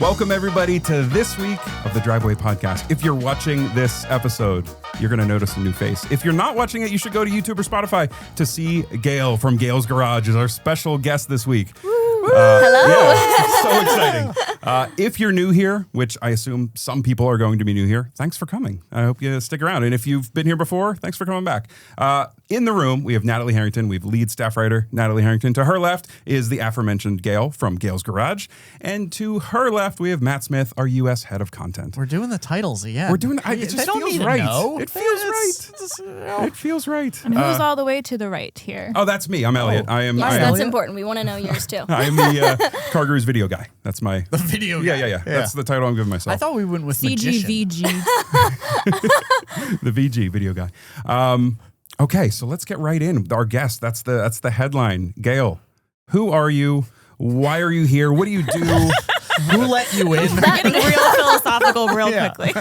Welcome, everybody, to this week of the Driveway Podcast. If you're watching this episode, you're going to notice a new face. If you're not watching it, you should go to YouTube or Spotify to see Gail from Gail's Garage is our special guest this week. Hello. Yeah, so exciting. If you're new here, which I assume some people are going to be new here, thanks for coming. I hope you stick around. And if you've been here before, thanks for coming back. In the room, we have Natalie Harrington. We have lead staff writer Natalie Harrington. To her left is the aforementioned Gail from Gail's Garage. And to her left, we have Matt Smith, our U.S. head of content. We're doing the titles again. We're doing it. It just feels right. It feels right. It feels right. And who's all the way to the right here? Oh, that's me. I'm Elliot. I am. Yes, I am that's important. We want to know yours too. I am the CarGurus video guy. That's my the video guy. Yeah. That's the title I'm giving myself. I thought we went with magician. CGVG. The VG video guy. Okay, so let's get right in. Our guest. That's the headline. Gail, who are you? Why are you here? What do you do? Who let you in? We're getting real philosophical real quickly.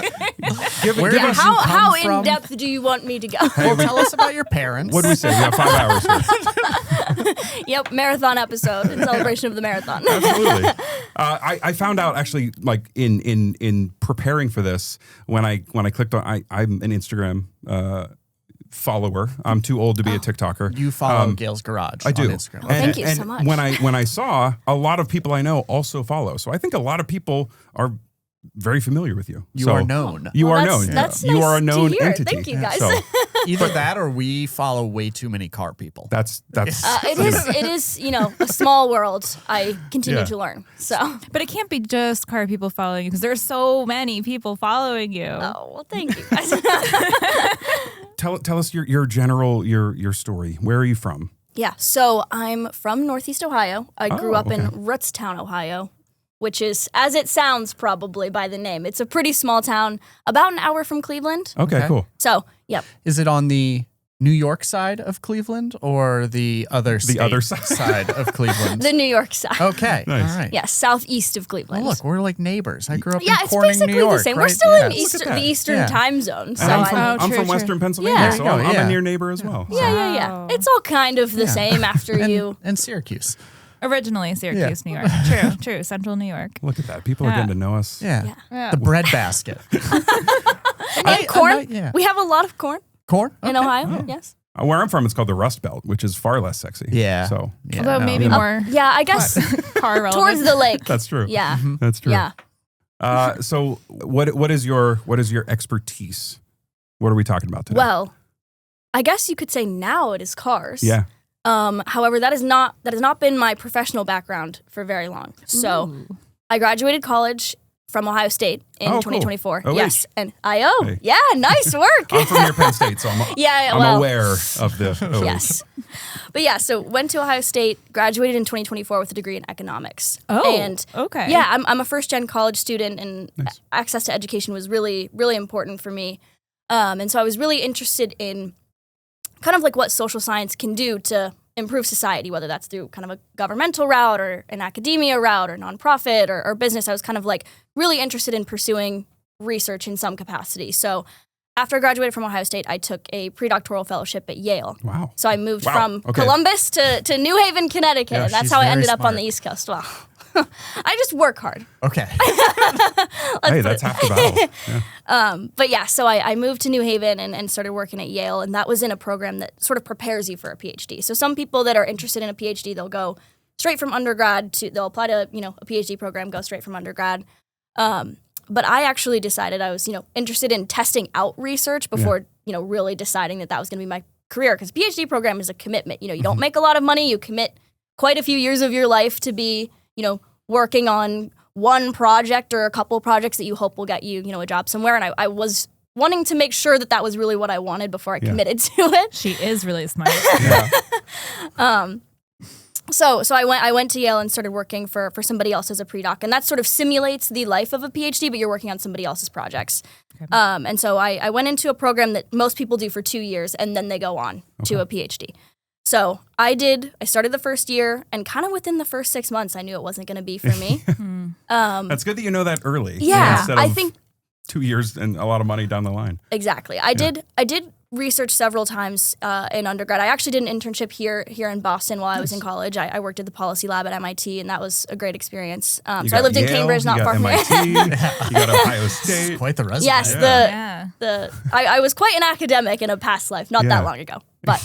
Where did you How come from? in depth do you want me to go? Well, tell us about your parents. What do we say? We have 5 hours here. Yep, marathon episode in celebration of the marathon. Absolutely. I found out actually, like in preparing for this, when I clicked on, I'm an Instagram follower. I'm too old to be a TikToker. You follow Gail's Garage I do. on Instagram. And, Thank you and so much. When I saw, a lot of people I know also follow. So I think a lot of people are very familiar with you. You are known. You are known. That's You nice are a known to hear. entity. Thank you, guys. So Either that or we follow way too many car people. that's It is, a small world. I continue Yeah. to learn. So, But it can't be just car people following you because there's so many people following you. oh, well, thank you guys. Tell us your general your story. Where are you from? Yeah, so I'm from Northeast Ohio. I grew up in okay. Rootstown, Ohio, which is, as it sounds probably by the name, it's a pretty small town, about an hour from Cleveland. Okay, Okay. cool. So, yep. Is it on the New York side of Cleveland or the other other side of Cleveland? The New York side. Okay. Nice. All right. Yeah, southeast of Cleveland. Well, look, we're like neighbors. I grew up yeah, in it's Corning, basically New York, the same. right? We're still in Yeah. Look at that. the Eastern Yeah. time zone. So And I'm I from true, Western true. Pennsylvania, Yeah. so There you go, I'm yeah. a near neighbor as well. yeah. Oh. It's all kind of the same after you. And Syracuse. Originally Syracuse, New York. True. Central New York. Look at that. People are Yeah. getting to know us. Yeah. Yeah. The bread basket. And corn. yeah. We have a lot of corn Corn? in Okay. Ohio. Yes. Where I'm from, it's called the Rust Belt, which is far less sexy. Yeah. So Yeah, Although no. maybe you know. more Yeah, I guess car relevant. towards the lake. that's true. Yeah. That's true. Yeah. So what is your expertise? What are we talking about today? Well, I guess you could say now it is cars. Yeah. However, that has not been my professional background for very long. So I graduated college from Ohio State in Oh, cool. 2024. OH. Yes, and IO. Hey. Yeah, nice work. I'm from near Penn State, so I'm well, aware of the OH. Yes. But yeah, so went to Ohio State, graduated in 2024 with a degree in economics. Oh, and okay. Yeah, I'm a first-gen college student, and Nice. access to education was really, really important for me. And so I was really interested in kind of like what social science can do to improve society, whether that's through kind of a governmental route or an academia route or nonprofit or business. I was kind of like really interested in pursuing research in some capacity. So after I graduated from Ohio State, I took a pre-doctoral fellowship at Yale. Wow. So I moved Wow. from Okay. Columbus to New Haven, Connecticut. Yeah, and that's she's how I very ended up on smart. the East Coast. Well, I just work hard. Okay. Hey, that's half the battle. Yeah. But yeah, so I moved to New Haven and started working at Yale, and that was in a program that sort of prepares you for a PhD. So some people that are interested in a PhD, they'll go straight from undergrad they'll apply to, a PhD program, go straight from undergrad. But I actually decided I was, interested in testing out research before, really deciding that was going to be my career, because PhD program is a commitment. You don't make a lot of money, you commit quite a few years of your life to be, working on one project or a couple projects that you hope will get you, a job somewhere. And I was wanting to make sure that was really what I wanted before I committed to it. She is really smart. So I went to Yale and started working for somebody else as a pre-doc, and that sort of simulates the life of a PhD, but you're working on somebody else's projects. Okay. And so I went into a program that most people do for 2 years, and then they go on to a PhD. So I started the first year, and kind of within the first 6 months, I knew it wasn't going to be for me. That's good that you know that early. Yeah, Instead I of think 2 years and a lot of money down the line. exactly. I did researched several times in undergrad. I actually did an internship here in Boston while I was in college. I worked at the policy lab at MIT, and that was a great experience. So I lived in Yale, Cambridge, not far from there. MIT, you got Ohio State. Quite the resume. Yes, Yeah. I was quite an academic in a past life, not that long ago. But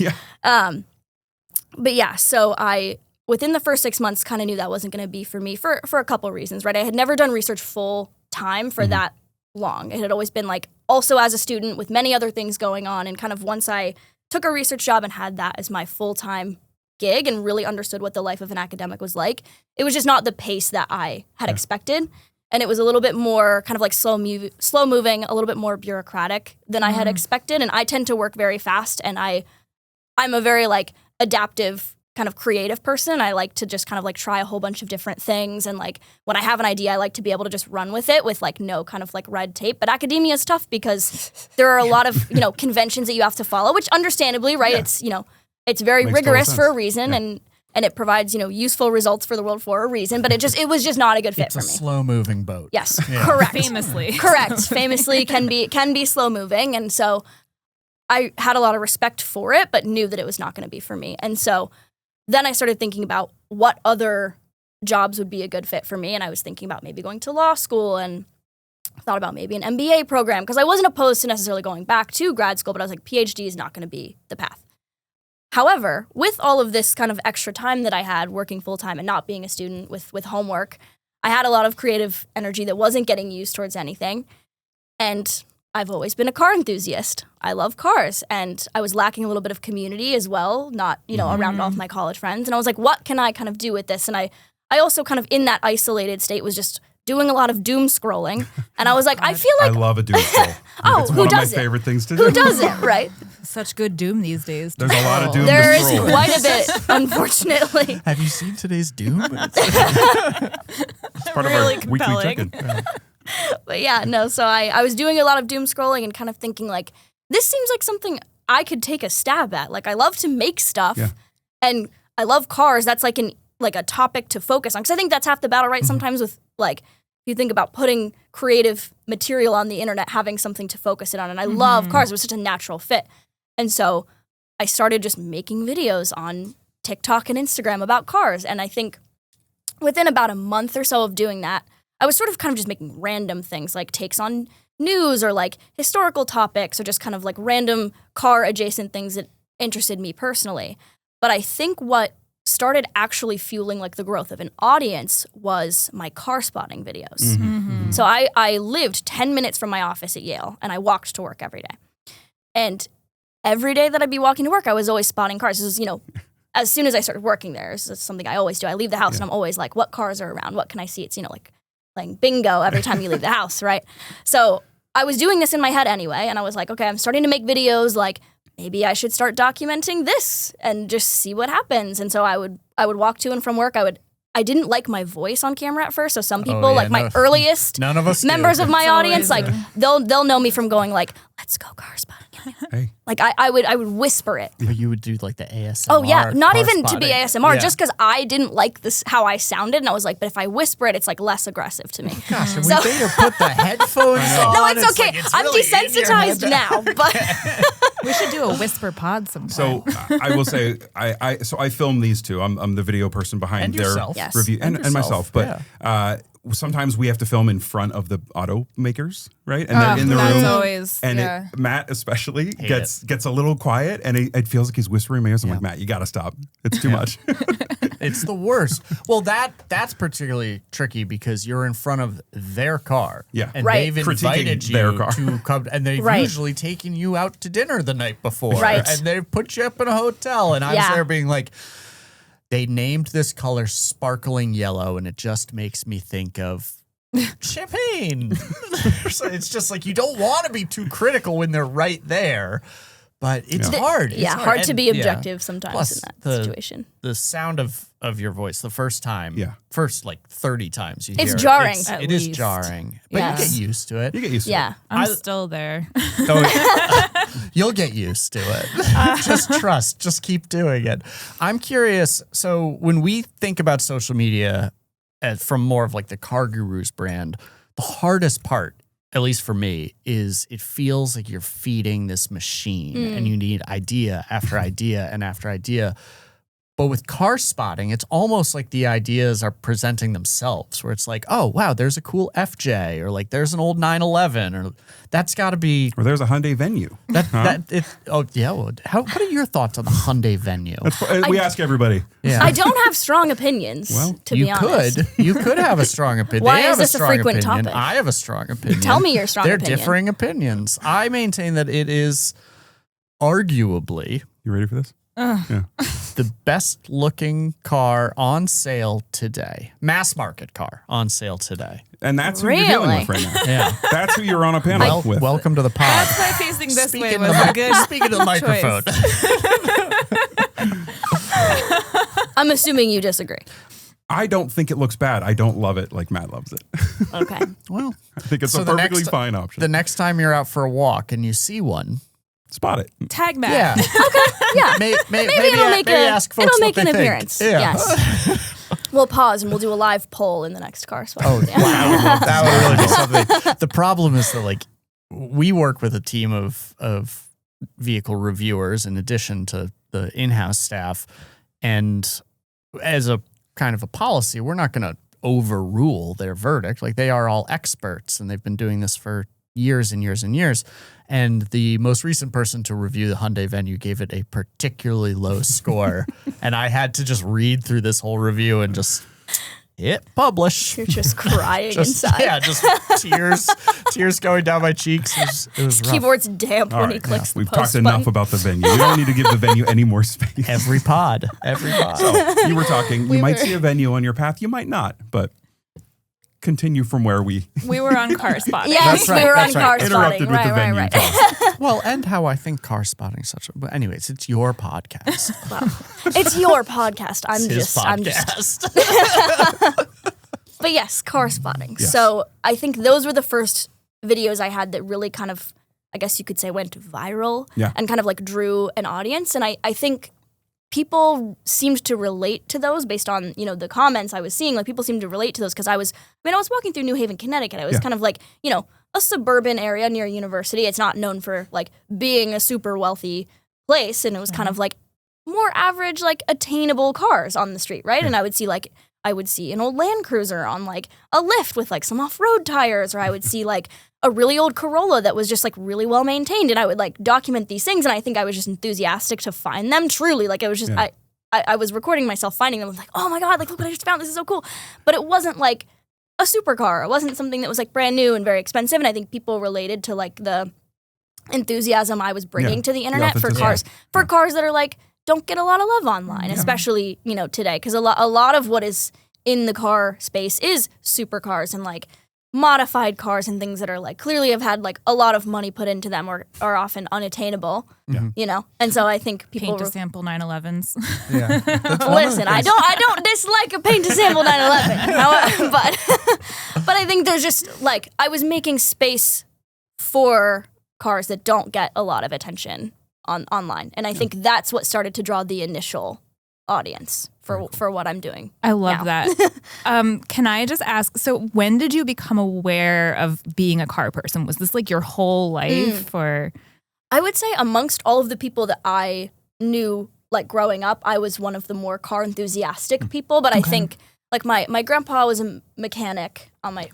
so I within the first 6 months kind of knew that wasn't going to be for me for a couple of reasons, right? I had never done research full time for that long. It had always been like also as a student with many other things going on, and kind of once I took a research job and had that as my full-time gig and really understood what the life of an academic was like, it was just not the pace that I had expected. And it was a little bit more kind of like slow moving, a little bit more bureaucratic than I had expected. And I tend to work very fast, and I'm a very like adaptive kind of creative person. I like to just kind of like try a whole bunch of different things. And like when I have an idea, I like to be able to just run with it with like no kind of like red tape. But academia is tough because there are a lot of, conventions that you have to follow, which understandably, right? Yeah. It's very Makes rigorous for a reason. Yeah. And it provides, useful results for the world for a reason. But it was just not a good fit for me. It's a slow-moving boat. Yes, correct. Famously. Correct. Famously can be slow moving. And so I had a lot of respect for it, but knew that it was not going to be for me. And so then I started thinking about what other jobs would be a good fit for me. And I was thinking about maybe going to law school, and thought about maybe an MBA program, because I wasn't opposed to necessarily going back to grad school, but I was like, PhD is not going to be the path. However, with all of this kind of extra time that I had working full-time and not being a student with homework, I had a lot of creative energy that wasn't getting used towards anything. And I've always been a car enthusiast. I love cars. And I was lacking a little bit of community as well, not, around all of my college friends. And I was like, what can I kind of do with this? And I also kind of in that isolated state was just doing a lot of doom scrolling. And I was like, I feel like... I love a doom scroll. It's who one of my does it? favorite things to do. Who does it, right? Such good doom these days. There's a lot of doom There to is scroll. quite a bit, unfortunately. Have you seen today's Doom? It's part Really of our weekly compelling. check-in. But yeah, no, so I was doing a lot of doom scrolling and kind of thinking like, this seems like something I could take a stab at. Like I love to make stuff and I love cars. That's like a topic to focus on. Because I think that's half the battle, right? Sometimes with like, if you think about putting creative material on the internet, having something to focus it on. And I love cars. It was such a natural fit. And so I started just making videos on TikTok and Instagram about cars. And I think within about a month or so of doing that, I was sort of kind of just making random things like takes on news or like historical topics or just kind of like random car adjacent things that interested me personally. But I think what started actually fueling like the growth of an audience was my car spotting videos. So I lived 10 minutes from my office at Yale and I walked to work every day. And every day that I'd be walking to work, I was always spotting cars. This is, as soon as I started working there, this is something I always do. I leave the house and I'm always like, what cars are around? What can I see? It's, like playing bingo every time you leave the house, right? So I was doing this in my head anyway, and I was like, okay, I'm starting to make videos, like maybe I should start documenting this and just see what happens. And so I would walk to and from work. I didn't like my voice on camera at first, so some people, my earliest none of us members do. of my It's audience, always like they'll know me from going like, let's go car spotting. Hey. Like I would whisper it. But you would do like the ASMR. Oh yeah, not car even to be spotting. ASMR, Yeah. just because I didn't like this how I sounded, and I was like, but if I whisper it, it's like less aggressive to me. Gosh, and So- we made her put the headphones on. No, it's okay. Like, it's I'm really in your desensitized head. now, but We should do a whisper pod sometime. So I will say, I film these two. I'm the video person behind And their yourself. Yes. review and yourself, myself. But sometimes we have to film in front of the automakers, right? And they're in the that's room. always, And yeah. Matt especially Hate gets a little quiet, and it feels like he's whispering in my ears. I'm like, Matt, you got to stop. It's too much. It's the worst. Well, that's particularly tricky because you're in front of their car. Yeah. And Right. they've Critiquing invited you their car. to come, and they've Right. usually taken you out to dinner the night before. Right. And they've put you up in a hotel. And I was Yeah. there being like, they named this color sparkling yellow, and it just makes me think of champagne. So it's just like you don't want to be too critical when they're right there. But it's hard. It's yeah, hard to And- be yeah. objective sometimes Plus, in that the- situation. The sound of your voice the first time, first like 30 times you It's hear jarring. it. At It is least. jarring, but Yes. you get used to it. You get used to Yeah. it. I'm still there. You'll get used to it. Just trust. Just keep doing it. I'm curious. So when we think about social media from more of like the CarGurus brand, the hardest part at least for me, is it feels like you're feeding this machine and you need idea after idea and after idea. But with car spotting, it's almost like the ideas are presenting themselves, where it's like, oh, wow, there's a cool FJ, or like there's an old 911, or that's got to be. Or there's a Hyundai Venue. What are your thoughts on the Hyundai Venue? We ask everybody. Yeah. I don't have strong opinions, to be honest. You could have a strong opinion. Why They is have this a strong frequent opinion. topic? I have a strong opinion. Tell me your strong They're opinion. differing opinions. I maintain that it is arguably You ready for this? Yeah. the best looking car on sale today. Mass market car on sale today. And that's who you're dealing with right now. Yeah. That's who you're on a panel with. Welcome to the pod. That's why facing this way Speaking was to the a good Speaking to the microphone. I'm assuming you disagree. I don't think it looks bad. I don't love it like Matt loves it. Okay. Well, I think it's So a the perfectly next- fine option. the next time you're out for a walk and you see one, Spot it. tag Matt. yeah, Yeah. maybe it'll make ask folks it'll what make they an think. appearance. Yeah. Yes. We'll pause and we'll do a live poll in the next car spot. Oh, Yeah. wow. That would really be something. The problem is that, like, we work with a team of vehicle reviewers in addition to the in-house staff. And as a kind of a policy, we're not going to overrule their verdict. Like, they are all experts and they've been doing this for years and years and years. And the most recent person to review the Hyundai Venue gave it a particularly low score. And I had to just read through this whole review and just hit publish. You're just crying inside. Yeah, just tears going down my cheeks. It was rough. Keyboard's damp All when he right. clicks the We've post talked enough button. Oh, about the venue. You don't need to give the venue any more space. Every pod. So you were talking. We You might were. see a venue on your path. You might not. But continue from where we We were on car spotting. Yes, That's right, we were on that's right. car interrupted spotting. with the Right, venue right. talk. Well, and how I think car spotting is such a. But anyways, it's your podcast. It's your podcast. I'm It's his just. podcast. But yes, car spotting. Yes. So I think those were the first videos I had that really kind of, I guess you could say, went viral Yeah. and kind of like drew an audience. And I think people seemed to relate to those based on, you know, the comments I was seeing. Like, people seemed to relate to those because I was walking through New Haven, Connecticut. I was Yeah. kind of like, you know, a suburban area near a university. It's not known for like being a super wealthy place. And it was kind of like more average, like attainable cars on the street, right? And I would see an old Land Cruiser on like a lift with like some off-road tires, or I would see like a really old Corolla that was just like really well maintained, and I would like document these things, and I think I was just enthusiastic to find them. Truly, like it was just Yeah. I was recording myself finding them. I was like, oh my god, like look what I just found. This is so cool. But it wasn't like a supercar. It wasn't something that was like brand new and very expensive. And I think people related to like the enthusiasm I was bringing Yeah. to the internet for authenticity. cars that are like don't get a lot of love online, especially, you know, today, because a lot of what is in the car space is supercars and like modified cars and things that are like clearly have had like a lot of money put into them or are often unattainable, you know. And so I think people Paint to sample 911s. Yeah. listen, I don't dislike a paint to sample 911, but I think there's just like I was making space for cars that don't get a lot of attention online, and I think that's what started to draw the initial audience for what I'm doing. I love now. that. Can I just ask, so when did you become aware of being a car person? Was this like your whole life or? I would say amongst all of the people that I knew, like growing up, I was one of the more car enthusiastic people. But I think like my grandpa was a mechanic on my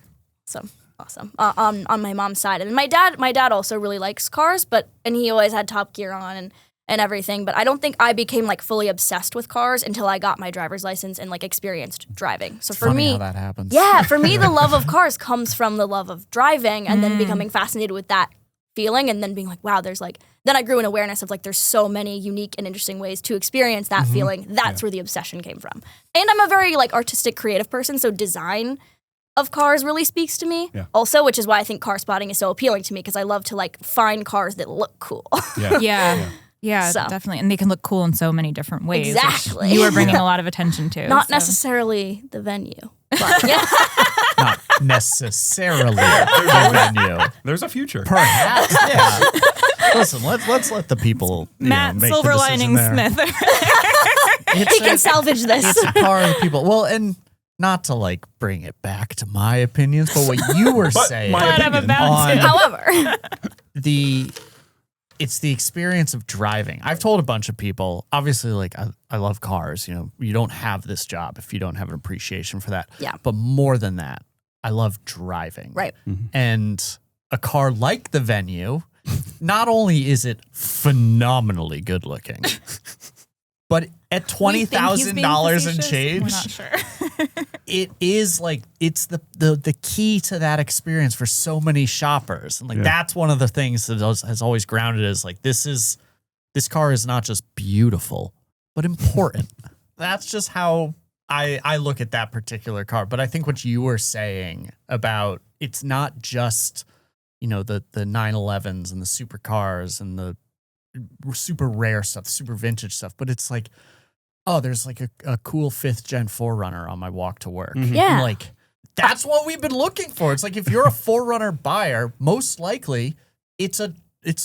on my mom's side, and my dad also really likes cars, and he always had Top Gear on and everything. But I don't think I became like fully obsessed with cars until I got my driver's license and like experienced driving. So for Funny me, how that happens. yeah, for me, the love of cars comes from the love of driving and then becoming fascinated with that feeling and then being like, wow, there's like, then I grew an awareness of like, there's so many unique and interesting ways to experience that feeling. That's where the obsession came from. And I'm a very like artistic, creative person. So design of cars really speaks to me also, which is why I think car spotting is so appealing to me because I love to like find cars that look cool. Yeah, So. definitely. And they can look cool in so many different ways. which Exactly. You are bringing a lot of attention to. Not so. necessarily the venue, but yeah. Not necessarily the venue. There's a future. Perhaps. Yeah. Listen, let's let the people Matt make Silver the decision Lining there. Smith. He can salvage this. It's a car of the people. Well, and not to like bring it back to my opinions, but what you were saying. my But I'm opinion. about to. However, It's the experience of driving. I've told a bunch of people, obviously, like I love cars. You know, you don't have this job if you don't have an appreciation for that. Yeah. But more than that, I love driving. right. And a car like the Venue, not only is it phenomenally good looking, but at $20,000 and change, We're not sure. it is like it's the key to that experience for so many shoppers. And like that's one of the things that has always grounded is like this car is not just beautiful, but important. That's just how I look at that particular car. But I think what you were saying about it's not just, you know, the 911s and the supercars and the super rare stuff, super vintage stuff, but it's like, oh, there's like a cool 5th gen 4Runner on my walk to work. Yeah. And like, that's what we've been looking for. It's like, if you're a 4Runner buyer, most likely it's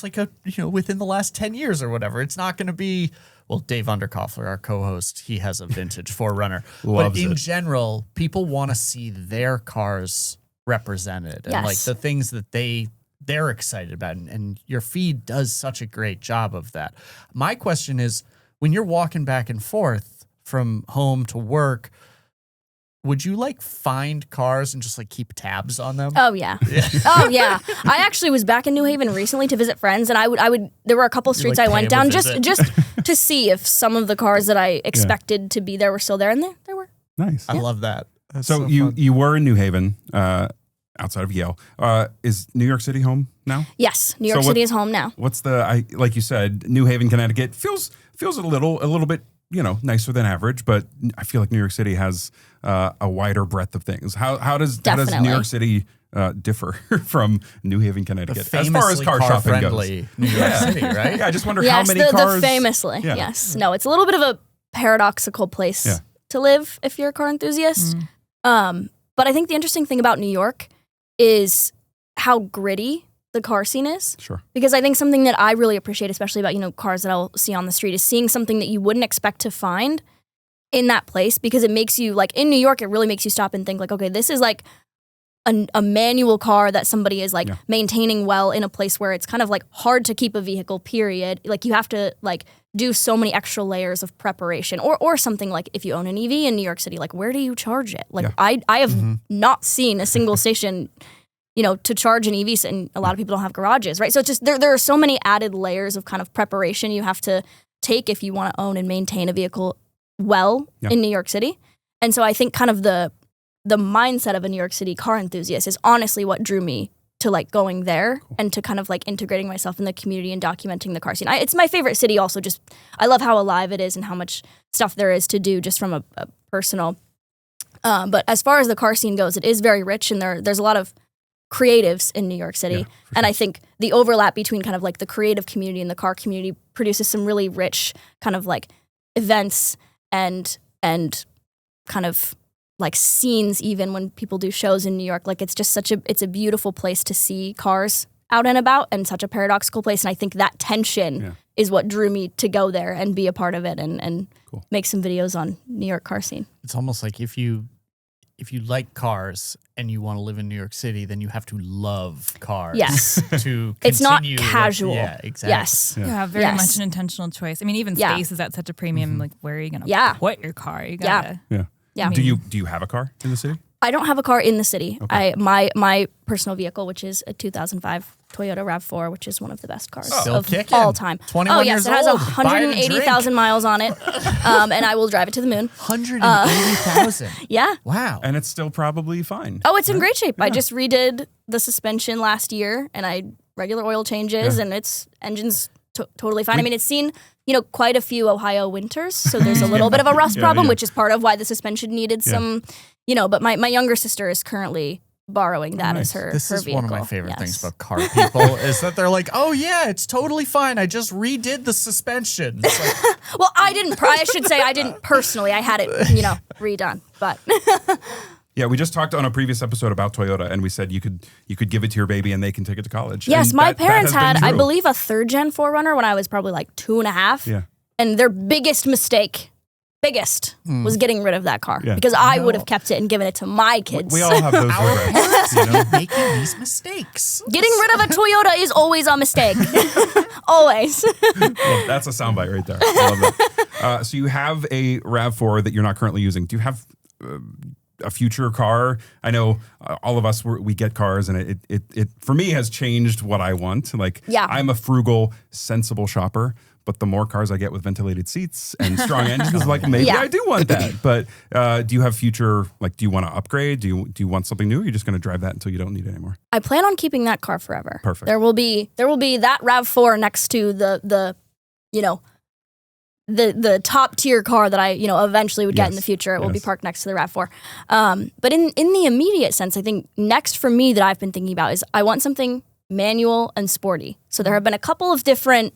like a, you know, within the last 10 years or whatever. It's not going to be, well, Dave Underkoffler, our co-host, he has a vintage 4Runner. But in general, people want to see their cars represented and like Yes. the things that they're excited about. And your feed does such a great job of that. My question is, when you're walking back and forth from home to work, would you like find cars and just like keep tabs on them? Oh yeah. Oh yeah. I actually was back in New Haven recently to visit friends, and I would. There were a couple streets like, I went pay 'em a down visit. just to see if some of the cars that I expected to be there were still there, and there were. Nice. I love that. That's So fun. you were in New Haven, outside of Yale. Is New York City home now? Yes, New York So City is home now. What's like you said, New Haven, Connecticut feels a little bit, you know, nicer than average, but I feel like New York City has a wider breadth of things. How does Definitely. New York City differ from New Haven, Connecticut, The as far as famously car shopping goes? car-friendly New York City, right? Yeah, I just wonder Yes, how many the cars. famously. Yeah. Yes. No, it's a little bit of a paradoxical place Yeah. to live if you're a car enthusiast. But I think the interesting thing about New York is how gritty the car scene is. Sure. Because I think something that I really appreciate, especially about, you know, cars that I'll see on the street, is seeing something that you wouldn't expect to find in that place, because it makes you, like, in New York, it really makes you stop and think, like, okay, this is like a manual car that somebody is like maintaining well in a place where it's kind of like hard to keep a vehicle, period. Like, you have to like do so many extra layers of preparation, or something like if you own an EV in New York City, like, where do you charge it? Like, I have not seen a single station, you know, to charge an EV, and a lot of people don't have garages, right? So it's just, there are so many added layers of kind of preparation you have to take if you want to own and maintain a vehicle well in New York City. And so I think kind of the mindset of a New York City car enthusiast is honestly what drew me to like going there and to kind of like integrating myself in the community and documenting the car scene. It's my favorite city also. Just, I love how alive it is and how much stuff there is to do just from a personal. But as far as the car scene goes, it is very rich, and there's a lot of creatives in New York City. And I think the overlap between kind of like the creative community and the car community produces some really rich kind of like events and kind of like scenes, even when people do shows in New York. Like, it's just it's a beautiful place to see cars out and about, and such a paradoxical place. And I think that tension is what drew me to go there and be a part of it and make some videos on New York car scene. It's almost like if you like cars and you want to live in New York City, then you have to love cars. Yes. To It's not continue casual. Yeah, exactly. Yes. Yeah, very Yes. much an intentional choice. I mean, even Yeah. space is at such a premium. Like, where are you going to put your car? You gotta. Yeah. Do you have a car in the city? I don't have a car in the city. Okay. My personal vehicle, which is a 2005 Toyota RAV4, which is one of the best cars Still of kicking. all time. 21 oh yes, years it has old. Buy it and 180,000 miles on it, and I will drive it to the moon. 180,000. Yeah. Wow. And it's still probably fine. Oh, it's in great shape. I just redid the suspension last year, and I regular oil changes, and its engine's totally fine. I mean, it's seen, you know, quite a few Ohio winters, so there's a little bit of a rust problem, which is part of why the suspension needed some, you know. But my younger sister is currently borrowing that as her This her is vehicle. one of my favorite Yes. things about car people is that they're like, oh yeah, it's totally fine. I just redid the suspension. It's like, Well, I didn't. I should say I didn't personally. I had it, you know, redone. But Yeah, we just talked on a previous episode about Toyota, and we said you could give it to your baby and they can take it to college. yes, And my that parents has been had, I true. believe, a 3rd gen 4Runner when I was probably like 2.5. Yeah. And their biggest mistake biggest was getting rid of that car because I would have kept it and given it to my kids. We all have those regrets. You know? Making these mistakes. Getting rid of a Toyota is always a mistake. Always. Well, that's a soundbite right there. I love that. So you have a RAV4 that you're not currently using. Do you have a future car? I know all of us, we get cars, and it for me has changed what I want. Like, I'm a frugal, sensible shopper. But the more cars I get with ventilated seats and strong engines, like maybe I do want that. But do you have future, like, do you want to upgrade? Do you want something new? Or are you just going to drive that until you don't need it anymore? I plan on keeping that car forever. Perfect. There will be that RAV4 next to the top tier car that I eventually would get in the future. It will be parked next to the RAV4. But in the immediate sense, I think next for me that I've been thinking about is I want something manual and sporty. So there have been a couple of different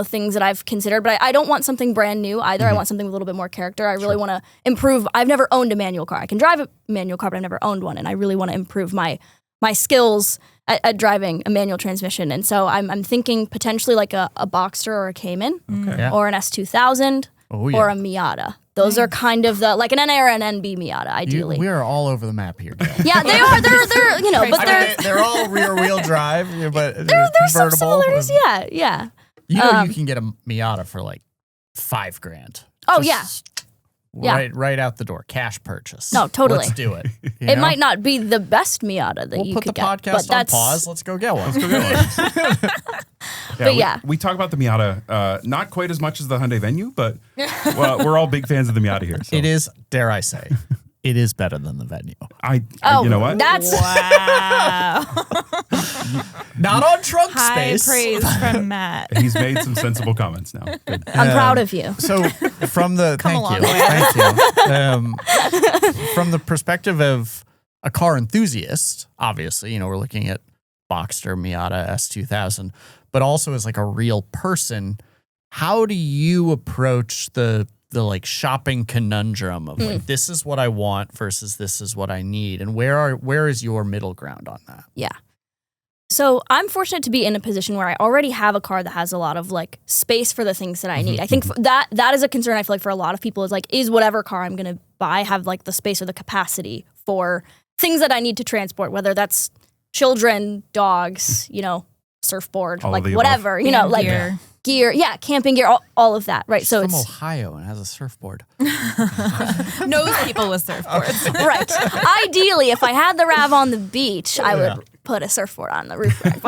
things that I've considered, but I don't want something brand new either. I want something with a little bit more character. I really want to improve. I've never owned a manual car. I can drive a manual car, but I've never owned one. And I really want to improve my skills at driving a manual transmission. And so I'm thinking potentially like a Boxster or a Cayman or an S2000 or a Miata. Those are kind of like an NA or an NB Miata, ideally. We are all over the map here, Gail. Yeah, they are. They're but they're all rear wheel drive, but there's some convertible. similarities. Yeah. You can get a Miata for like $5,000. Oh, Right out the door. Cash purchase. No, totally. Let's do it. It might not be the best Miata that you We'll put could the get. podcast on pause. Let's go get one. But we talk about the Miata, not quite as much as the Hyundai Venue, but we're all all big fans of the Miata here. So. It is, dare I say, it is better than the Venue. You know what? That's Wow. Not on trunk High space. praise from Matt. He's made some sensible comments now. Good. I'm proud of you. So from the Come a long way. thank you. From the perspective of a car enthusiast, obviously, we're looking at Boxster, Miata, S2000, but also as like a real person, how do you approach the like shopping conundrum of like, this is what I want versus this is what I need, and where is your middle ground on that? Yeah. So I'm fortunate to be in a position where I already have a car that has a lot of like space for the things that I need. I think that is a concern I feel like for a lot of people is whatever car I'm going to buy have like the space or the capacity for things that I need to transport, whether that's children, dogs, surfboard, All like of the whatever, above. like Gear. gear, camping gear, all of that, right? So From it's Ohio and has a surfboard. Knows people with surfboards. right. Ideally, if I had the RAV on the beach, I would put a surfboard on the roof rack.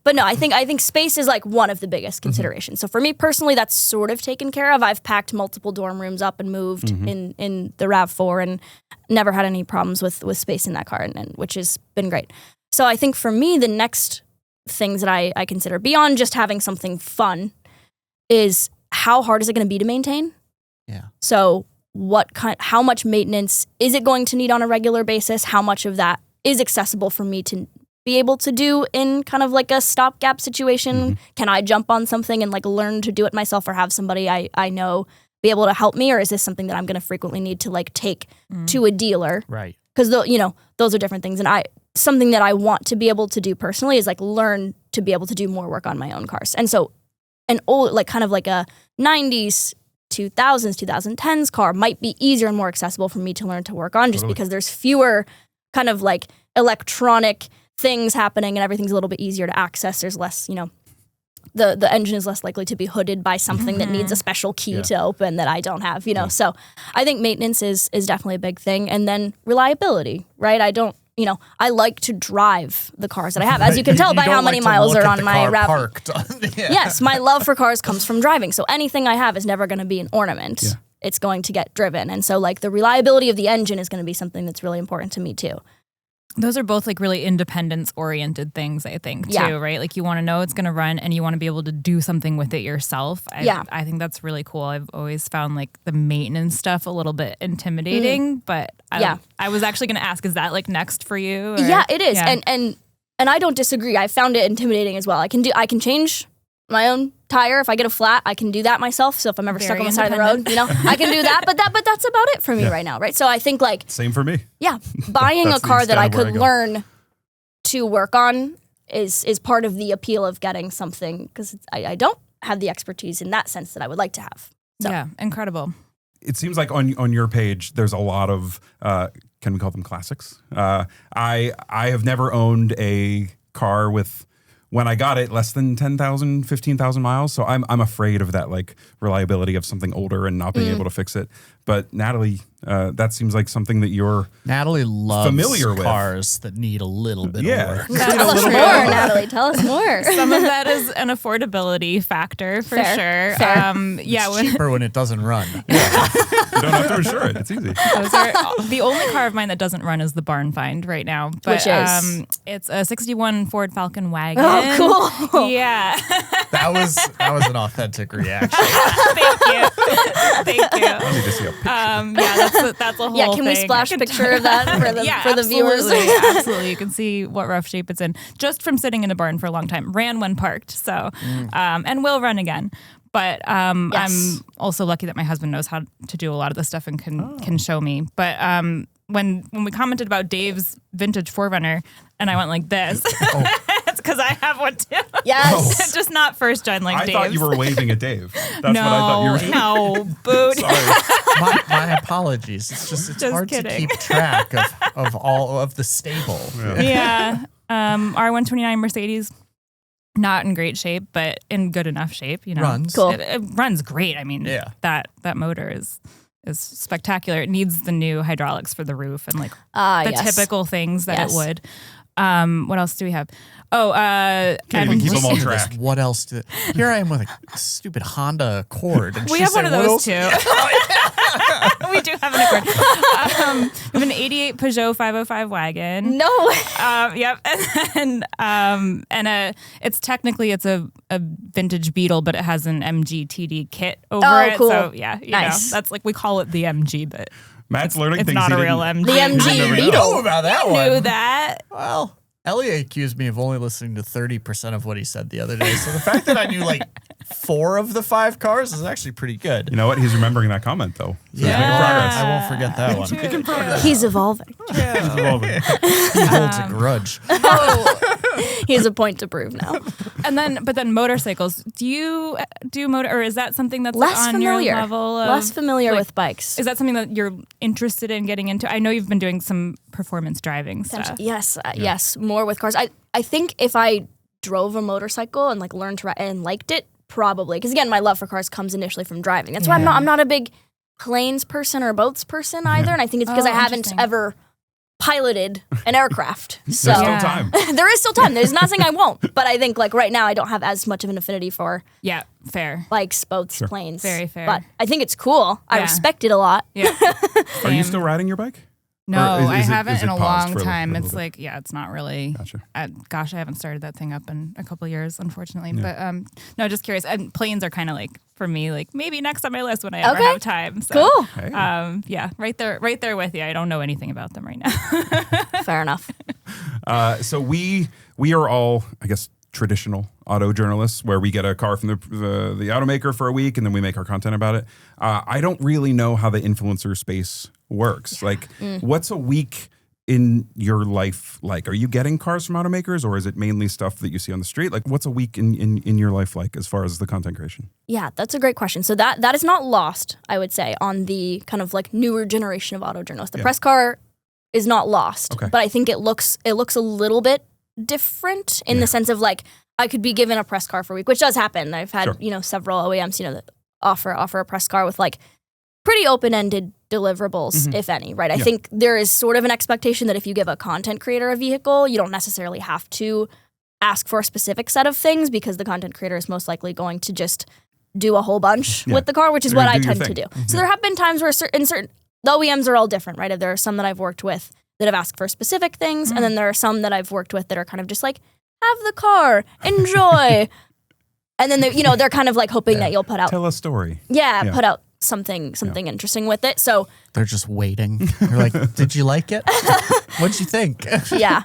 But no, I think space is like one of the biggest considerations. So for me personally, that's sort of taken care of. I've packed multiple dorm rooms up and moved in the RAV4 and never had any problems with space in that car, and which has been great. So I think for me, the next things that I consider beyond just having something fun is how hard is it going to be to maintain? Yeah. So how much maintenance is it going to need on a regular basis? How much of that is accessible for me to be able to do in kind of like a stopgap situation? Can I jump on something and like learn to do it myself, or have somebody I know be able to help me? Or is this something that I'm going to frequently need to like take to a dealer? Right. Because those are different things. And something that I want to be able to do personally is like learn to be able to do more work on my own cars. And so an old, like kind of like a 90s, 2000s, 2010s car might be easier and more accessible for me to learn to work on, just because there's fewer kind of like electronic things happening and everything's a little bit easier to access. There's less, the engine is less likely to be hooded by something that needs a special key to open that I don't have, So I think maintenance is definitely a big thing. And then reliability, right? I like to drive the cars that I have, as you can tell by how many miles are on my RAV. Yes, my love for cars comes from driving. So anything I have is never going to be an ornament. Yeah. It's going to get driven. And so like the reliability of the engine is going to be something that's really important to me too. Those are both like really independence-oriented things, I think, too, right? Like you want to know it's going to run and you want to be able to do something with it yourself. I think that's really cool. I've always found like the maintenance stuff a little bit intimidating, but I was actually going to ask, is that like next for you? Or? Yeah, it is. Yeah. And I don't disagree. I found it intimidating as well. I can change my own tire. If I get a flat, I can do that myself. So if I'm ever stuck on the side of the road, I can do that. But that's about it for me right now, right? So I think like same for me. Yeah, buying a car that I could learn to work on is part of the appeal of getting something, because I don't have the expertise in that sense that I would like to have. So. Yeah, incredible. It seems like on your page, there's a lot of, can we call them classics? I have never owned a car with, when I got it, less than 10,000, 15,000 miles. So I'm afraid of that like reliability of something older and not being able to fix it. But Natalie, that seems like something that you're Natalie loves familiar with cars that need a little bit Yeah. of work. Tell us more, Natalie. Tell us more. Some of that is an affordability factor for Fair. sure. Fair. It's cheaper when it doesn't run. you don't have to insure it. It's easy. those are the only car of mine that doesn't run is the barn find right now. But, Which is? It's a 61 Ford Falcon wagon. Oh, cool. Yeah. That was an authentic reaction. Thank you. Thank you. I need to see a picture. That's a whole Yeah, can we thing. splash a picture of that for the viewers? Absolutely, absolutely. You can see what rough shape it's in just from sitting in a barn for a long time. Ran when parked, so and will run again. But Yes. I'm also lucky that my husband knows how to do a lot of this stuff and can show me. But when we commented about Dave's vintage 4Runner, and I went like this, it's because I have one too. Yes. Just not first gen like I Dave's. thought you were waving at Dave. That's what I thought you were. No, boot. Sorry. My apologies. It's just hard kidding. to keep track of all of the stable. Yeah. R129 Mercedes. Not in great shape, but in good enough shape. You know, Runs. Cool. It runs great. I mean, Yeah. that motor is spectacular. It needs the new hydraulics for the roof and like the yes. typical things that Yes. it would. What else do we have? Oh, Can't even keep them on Listen to this. track. What else? Here I am with a stupid Honda Accord. And we she have one said, of "What those else?" too. We do have an Accord. We have an 88 Peugeot 505 wagon. No. Yep, and it's technically a vintage Beetle, but it has an MG kit over it. cool. So yeah, you Nice. know, that's like we call it the MG, but Matt's learning it's things not he a real didn't- MG. The MG never Beetle. know about that one. Knew that. Well, Elliot accused me of only listening to 30% of what he said the other day. So the fact that I knew like 4 of the 5 cars is actually pretty good. You know what? He's remembering that comment though. So he's making Yeah. progress. I won't forget that one. Making progress. He's evolving. He's evolving. He holds a grudge. He has a point to prove now. But then motorcycles. Do you do motor, or is that something that's Less on familiar. your level? Of, Less familiar like, with bikes. Is that something that you're interested in getting into? I know you've been doing some performance driving stuff. Yes, yes, more with cars. I think if I drove a motorcycle and like learned to ride and liked it, probably, because again, my love for cars comes initially from driving. That's why I'm not a big planes person or boats person either, and I think it's because I haven't interesting. ever piloted an aircraft. So There's still Yeah. time. there is still time. There's not saying I won't, but I think like right now I don't have as much of an affinity for Yeah, fair. bikes, boats, planes. Very fair. But I think it's cool. I Yeah. respect it a lot. Yeah. Are you Same. still riding your bike? No, Or is I it- haven't is in it a paused long for a time. little It's bit? like, yeah, it's not really. Gotcha. Gosh, I haven't started that thing up in a couple of years, unfortunately. But no, just curious. And planes are kind of like for me, like maybe next on my list when I ever Okay. have time. So, Cool. Hey. yeah, right there with you. I don't know anything about them right now. Fair enough. So we are all, I guess, traditional auto journalists where we get a car from the automaker for a week and then we make our content about it. I don't really know how the influencer space works. Like, what's a week in your life like? Are you getting cars from automakers, or is it mainly stuff that you see on the street? Like, what's a week in your life like as far as the content creation? Yeah, that's a great question. So that is not lost, I would say, on the kind of like newer generation of auto journalists. The press car is not lost, Okay. but I think it looks a little bit different in the sense of like I could be given a press car for a week, which does happen. I've had several OEMs that offer a press car with like pretty open-ended deliverables, if any, right? I think there is sort of an expectation that if you give a content creator a vehicle, you don't necessarily have to ask for a specific set of things because the content creator is most likely going to just do a whole bunch with the car, which is You're what gonna I do your tend to thing. do. So there have been times where certain the OEMs are all different, right? There are some that I've worked with that have asked for specific things, and then there are some that I've worked with that are kind of just like, have the car, enjoy. And then they're kind of like hoping that you'll put out Tell a story. put out something interesting with it. So They're just waiting. They're like, "Did you like it? What'd you think?" yeah.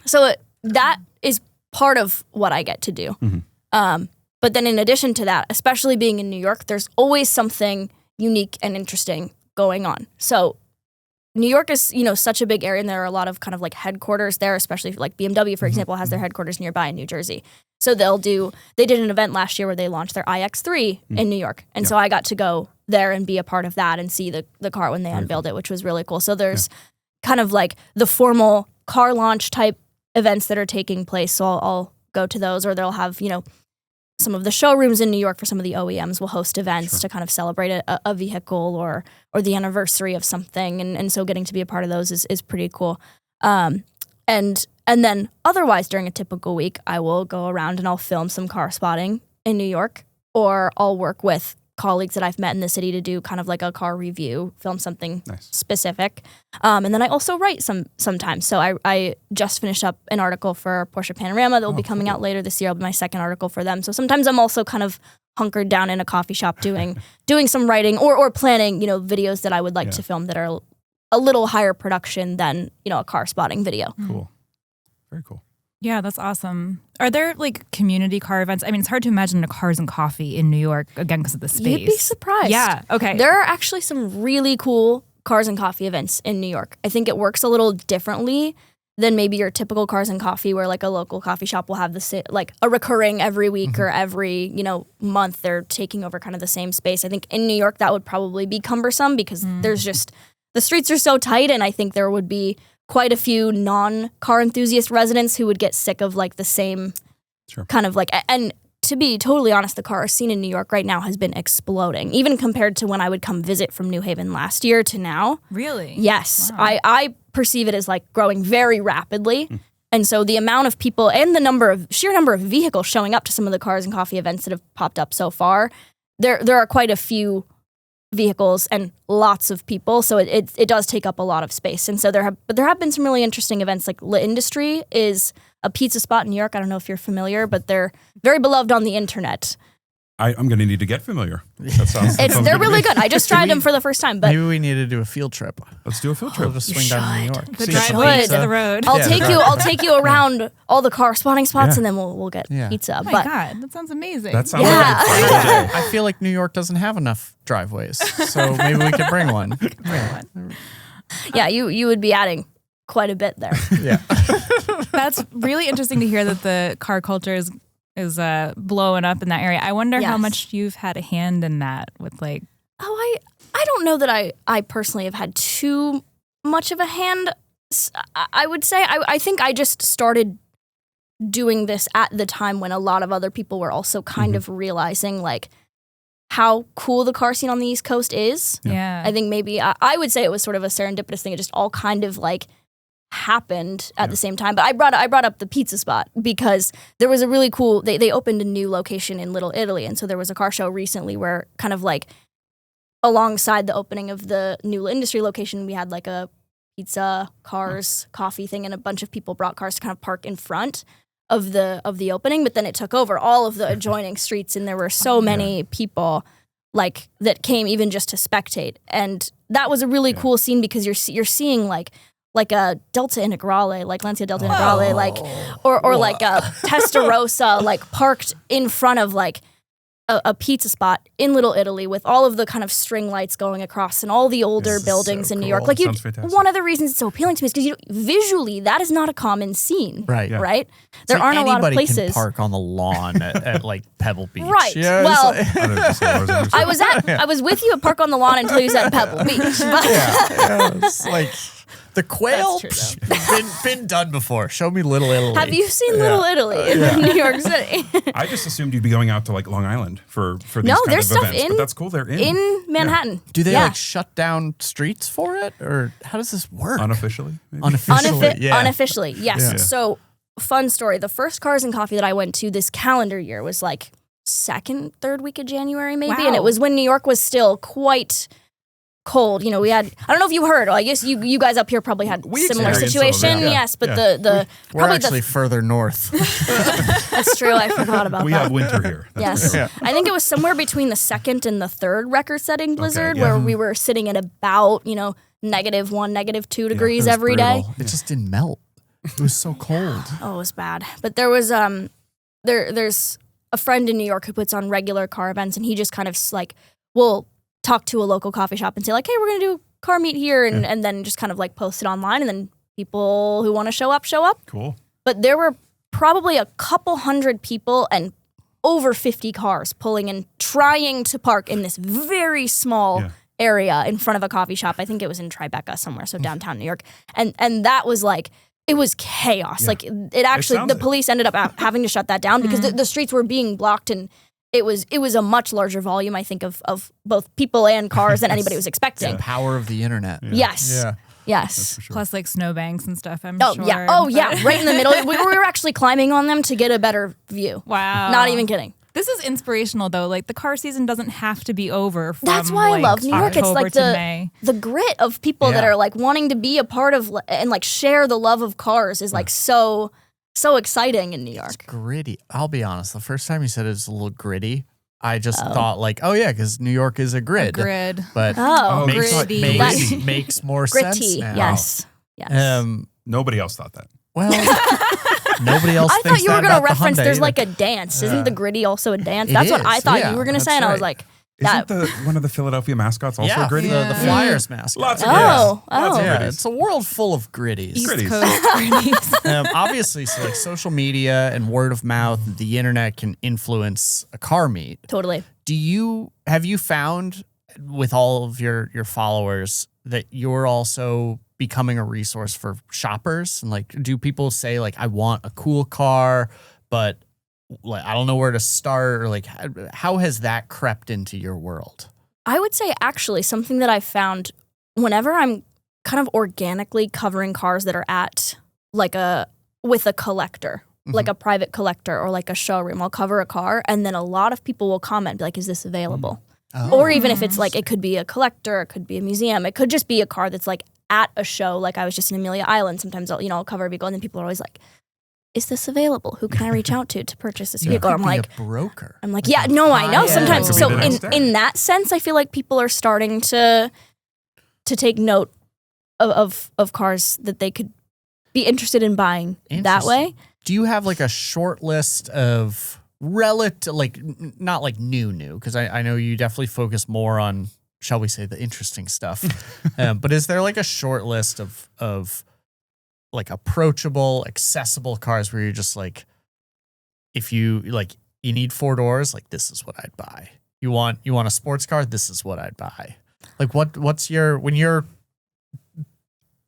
So that is part of what I get to do. But then in addition to that, especially being in New York, there's always something unique and interesting going on. So New York is, such a big area, and there are a lot of kind of like headquarters there, especially like BMW, for example, has their headquarters nearby in New Jersey. So they did an event last year where they launched their iX3 in New York. And so I got to go there and be a part of that and see the car when they unveiled it, which was really cool. So there's kind of like the formal car launch type events that are taking place. So I'll go to those, or they'll have, some of the showrooms in New York for some of the OEMs will host events to kind of celebrate a vehicle or the anniversary of something. And so getting to be a part of those is pretty cool. And then otherwise during a typical week, I will go around and I'll film some car spotting in New York, or I'll work with colleagues that I've met in the city to do kind of like a car review, film something specific. And then I also write sometimes. So I just finished up an article for Porsche Panorama that will be coming out later this year. It'll be my second article for them. So sometimes I'm also kind of hunkered down in a coffee shop doing some writing or planning, videos that I would like to film that are a little higher production than, a car spotting video. Cool. Very cool. Yeah, that's awesome. Are there like community car events? I mean, it's hard to imagine a Cars and Coffee in New York, again, because of the space. You'd be surprised. Yeah, okay. There are actually some really cool Cars and Coffee events in New York. I think it works a little differently than maybe your typical Cars and Coffee, where like a local coffee shop will have like a recurring every week or every, month. They're taking over kind of the same space. I think in New York that would probably be cumbersome because there's just, the streets are so tight, and I think there would be quite a few non-car enthusiast residents who would get sick of like the same kind of like, and to be totally honest, the car scene in New York right now has been exploding, even compared to when I would come visit from New Haven last year to now. Really? Yes. Wow. I perceive it as like growing very rapidly. And so the amount of people and the sheer number of vehicles showing up to some of the Cars and Coffee events that have popped up so far, there are quite a few vehicles and lots of people, so it does take up a lot of space. And so there have been some really interesting events. Like La Industrie is a pizza spot in New York. I don't know if you're familiar, but they're very beloved on the internet. I'm going to need to get familiar. That sounds. They're really good. I just tried them for the first time. But maybe we need to do a field trip. Let's do a field trip. We'll just swing down to New York. The See drive some should. pizza. to the road. I'll take you around all the car spotting spots, and then we'll get pizza. Oh my But God, that sounds amazing. That sounds like a fun day. I feel like New York doesn't have enough driveways, so maybe we could bring one. yeah, you would be adding quite a bit there. Yeah. That's really interesting to hear that the car culture is blowing up in that area. I wonder how much you've had a hand in that with like... Oh, I don't know that I personally have had too much of a hand. I would say I think I just started doing this at the time when a lot of other people were also kind of realizing like how cool the car scene on the East Coast is. Yeah. I think maybe I would say it was sort of a serendipitous thing. It just all kind of like happened at the same time. But I brought up the pizza spot because there was a really cool, they opened a new location in Little Italy. And so there was a car show recently where kind of like alongside the opening of the new industry location, we had like a pizza, cars, coffee thing, and a bunch of people brought cars to kind of park in front of the opening. But then it took over all of the adjoining streets, and there were so many people like that came even just to spectate. And that was a really cool scene because you're seeing like a Delta Integrale, like Lancia Delta Integrale, like or like a Testarossa, like parked in front of like a pizza spot in Little Italy with all of the kind of string lights going across and all the older buildings in New York. Like one of the reasons it's so appealing to me is because visually that is not a common scene, right? Yeah. Right? There aren't a lot of places. Can park on the lawn at like Pebble Beach, right? Yeah, well, I I was with you at Park on the Lawn until you said Pebble Beach. But it's like. The quail, been done before. Show me Little Italy. Have you seen Little Italy in New York City? I just assumed you'd be going out to like Long Island for these no, kind there's of stuff events. in But that's cool. They're in Manhattan. Do they like shut down streets for it, or how does this work? Unofficially, maybe? Unofficially, yes. Yeah. So, fun story. The first Cars and Coffee that I went to this calendar year was like third week of January, maybe, and it was when New York was still quite cold. You know, we had, I don't know if you heard, I guess you guys up here probably had similar situation. Yes, but we're actually further north. That's true. I forgot about we that. have winter here. That's true. I think it was somewhere between the second and the third record-setting blizzard where we were sitting at about, -1, -2 degrees every day. It just didn't melt. It was so cold. Oh, it was bad. But there was there's a friend in New York who puts on regular car events, and he just kind of like will talk to a local coffee shop and say like, hey, we're gonna do car meet here, and then just kind of like post it online, and then people who want to show up. Cool. But there were probably a couple hundred people and over 50 cars pulling in, trying to park in this very small area in front of a coffee shop. I think it was in Tribeca somewhere, so downtown New York. And that was like, it was chaos. Like it actually, the police ended up having to shut that down because the streets were being blocked, and it was a much larger volume, I think, of both people and cars than anybody was expecting. The power of the internet. Yes. Yeah. Yes. For sure. Plus like snowbanks and stuff, I'm Oh, sure. yeah. Oh, yeah. Right in the middle. We were actually climbing on them to get a better view. Wow. Not even kidding. This is inspirational, though. Like, the car season doesn't have to be over from, That's why I love New York. It's October like to May. the grit of people that are like wanting to be a part of and like share the love of cars is like so exciting in New York. It's gritty. I'll be honest. The first time you said it was a little gritty, I just thought like, oh yeah, because New York is a grid. But Makes makes more Gritty. sense now. Yes. Yes. Nobody else thought that. Well, nobody else. I thinks thought you were going to reference there's like a dance. Isn't the gritty also a dance? That's what I thought you were going to say, and I was like, Isn't one of the Philadelphia mascots also gritty? The Flyers mascot. Lots of Oh. Lots of Yeah, gritties. it's a world full of gritties. East Gritties. Coast gritties. Obviously, so like social media and word of mouth, the internet can influence a car meet. totally. Have you found with all of your followers that you're also becoming a resource for shoppers? And like, do people say like, I want a cool car, but like I don't know where to start, or like how has that crept into your world? I would say actually something that I found whenever I'm kind of organically covering cars that are at like with a collector, like a private collector or like a showroom, I'll cover a car and then a lot of people will comment, be like, is this available? Or even if it's like, it could be a collector, it could be a museum, it could just be a car that's like at a show. Like I was just in Amelia Island. Sometimes I'll cover a vehicle and then people are always like, is this available? Who can I reach out to purchase this vehicle? I'm like, a broker. I'm like, yeah, no, I know. Sometimes, Could be so the next step. in that sense, I feel like people are starting to take note of cars that they could be interested in buying that way. Do you have like a short list of relative, like not like new, because I know you definitely focus more on, shall we say, the interesting stuff. But is there like a short list of like approachable, accessible cars where you're just like, if you like, you need 4 doors, like this is what I'd buy. You want a sports car, this is what I'd buy. Like what's when you're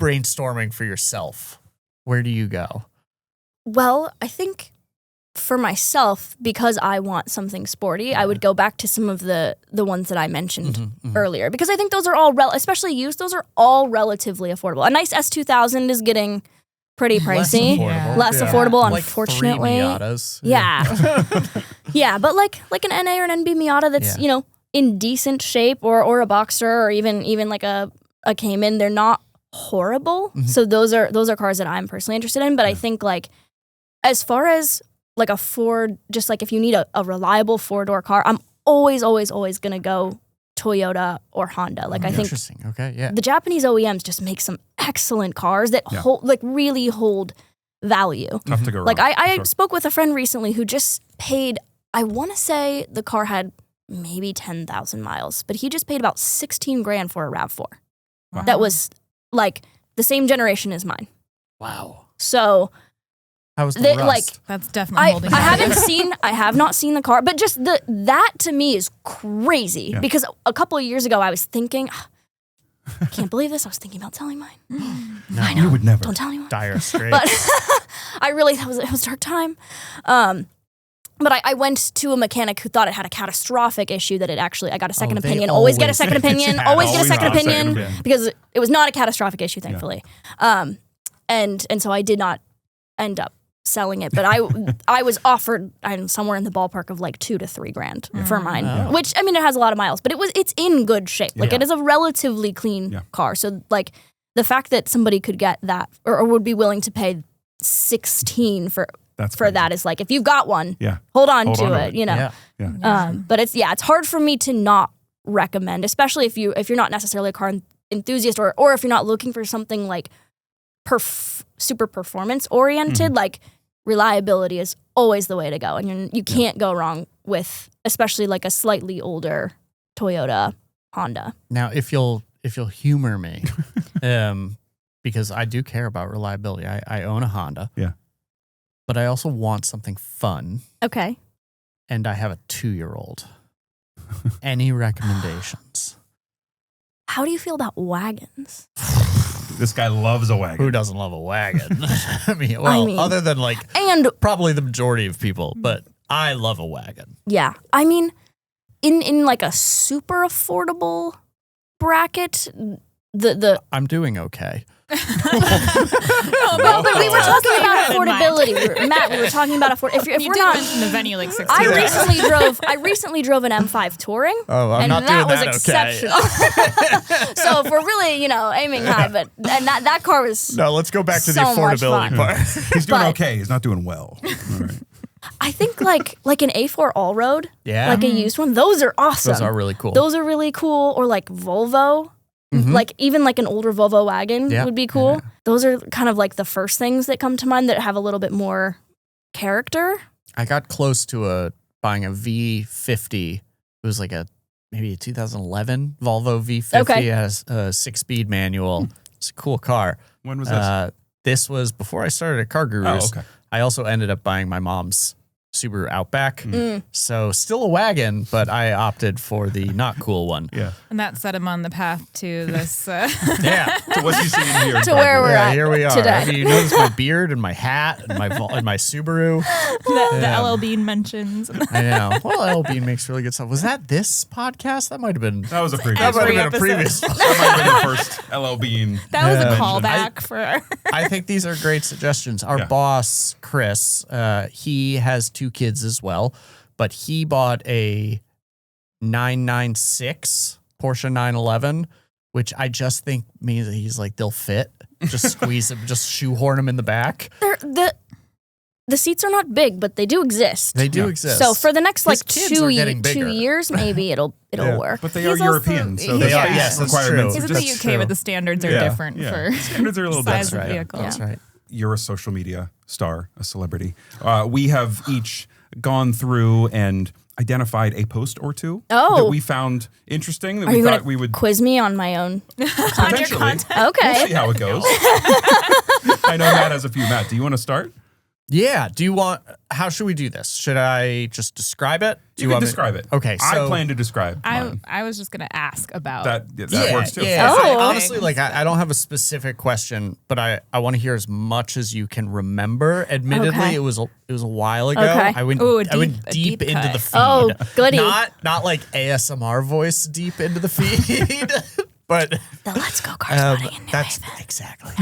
brainstorming for yourself, where do you go? Well, I think for myself, because I want something sporty, I would go back to some of the ones that I mentioned earlier, because I think those are all, especially used, those are all relatively affordable. A nice S2000 is getting pretty pricey. Less affordable, Like unfortunately. 3 Miatas. Yeah. Yeah, but like an NA or an NB Miata that's, in decent shape, or a Boxer, or even like a Cayman, they're not horrible. So those are cars that I'm personally interested in. But I think like as far as like a Ford, just like if you need a reliable 4-door car, I'm always gonna go Toyota or Honda. Like I think Interesting. Okay, yeah. the Japanese OEMs just make some excellent cars that really hold value. Tough to go wrong. Like I for sure. spoke with a friend recently who just paid, I want to say the car had maybe 10,000 miles, but he just paid about 16 grand for a RAV4. Wow. That was like the same generation as mine. Wow. So How was the they, rust? like That's definitely holding I have not seen the car, but just that to me is crazy because a couple of years ago I was thinking, I can't believe this. I was thinking about selling mine. No, I know. You would never. Don't tell anyone. dire straits. But it was a dark time. But I went to a mechanic who thought it had a catastrophic issue that I got a second they opinion. Always get a always- second opinion. Yeah, Always get a always second got a second opinion opinion. because it was not a catastrophic issue, thankfully. And so I did not end up selling it, but I was offered somewhere in the ballpark of like 2 to 3 grand for mine, which I mean it has a lot of miles, but it's in good shape. Like it is a relatively clean car. So like the fact that somebody could get that or would be willing to pay 16 for that is like, if you've got one, hold on to it, you know. Yeah. But it's hard for me to not recommend, especially if you're not necessarily a car enthusiast or if you're not looking for something like super performance oriented, like reliability is always the way to go, and you can't go wrong with especially like a slightly older Toyota, Honda. Now, if you'll if you'll humor me, because I do care about reliability. I own a Honda. Yeah. But I also want something fun. Okay. And I have a 2-year-old. Any recommendations? How do you feel about wagons? This guy loves a wagon. Who doesn't love a wagon? I mean, other than and probably the majority of people, but I love a wagon. Yeah. I mean, in like a super affordable bracket, I'm doing okay. Well, but we were talking about affordability. Matt, we were talking about affordability. If You we're did not, mention the venue like 6 I times. recently drove an M5 Touring. Oh, I'm and not that doing was that exceptional. So if we're really, aiming high, but and that car was No, let's go back to the so much affordability fun. part. He's doing But- okay. He's not doing well. All right. I think like an A4 All-Road, Yeah. like a used one. Those are awesome. Those are really cool. Those are really cool. Or like Volvo. Like even like an older Volvo wagon Yeah. would be cool. Yeah. Those are kind of like the first things that come to mind that have a little bit more character. I got close to buying a V50. It was like maybe a 2011 Volvo V50. Okay. It has a 6-speed manual. It's a cool car. When was this? This was before I started at CarGurus. Oh, okay. I also ended up buying my mom's Subaru Outback. So still a wagon, but I opted for the not cool one. Yeah. And that set him on the path to this. Yeah. So what's he seeing here? To where we're Yeah, at here we are. today. I mean, you notice my beard and my hat and my Subaru. the LL Bean mentions. I know. Well, L Bean makes really good stuff. Was that this podcast? That might have been. That was a previous. That might Every have been a episode. previous. That might have been the first LL Bean. That was a Yeah. callback for our. I think these are great suggestions. Our Yeah. boss, Chris, he has 2 kids as well, but he bought a 996 Porsche 911, which I just think means that he's like, they'll fit. Just squeeze them, just shoehorn them in the back. The seats are not big, but they do exist. They do Yeah. exist. So for the next like His kids are getting 2 bigger. years, maybe it'll work. But they He's are also- European, so They they are, have yes, that's requirements. He's of in the just- UK, but the standards are Yeah, different yeah. for Standards are a little size different. of vehicle. That's right. You're a social media star, a celebrity. We have each gone through and identified a post or two that we found interesting, that Are we you thought going we to would quiz me on my own? potentially. We'll Okay. see how it goes. I know Matt has a few. Matt, do you want to start? Yeah. How should we do this? Should I just describe it? You can describe it. Okay. So I plan to describe mine. I was just going to ask about That works too. Yeah. Oh. Honestly, like I don't have a specific question, but I want to hear as much as you can remember. Admittedly, Okay. it was a while ago. Okay. I went Ooh, I went a deep deep into cut. the feed. Oh, goody. Not like ASMR voice deep into the feed, but The Let's Go Cars party in New that's Haven. exactly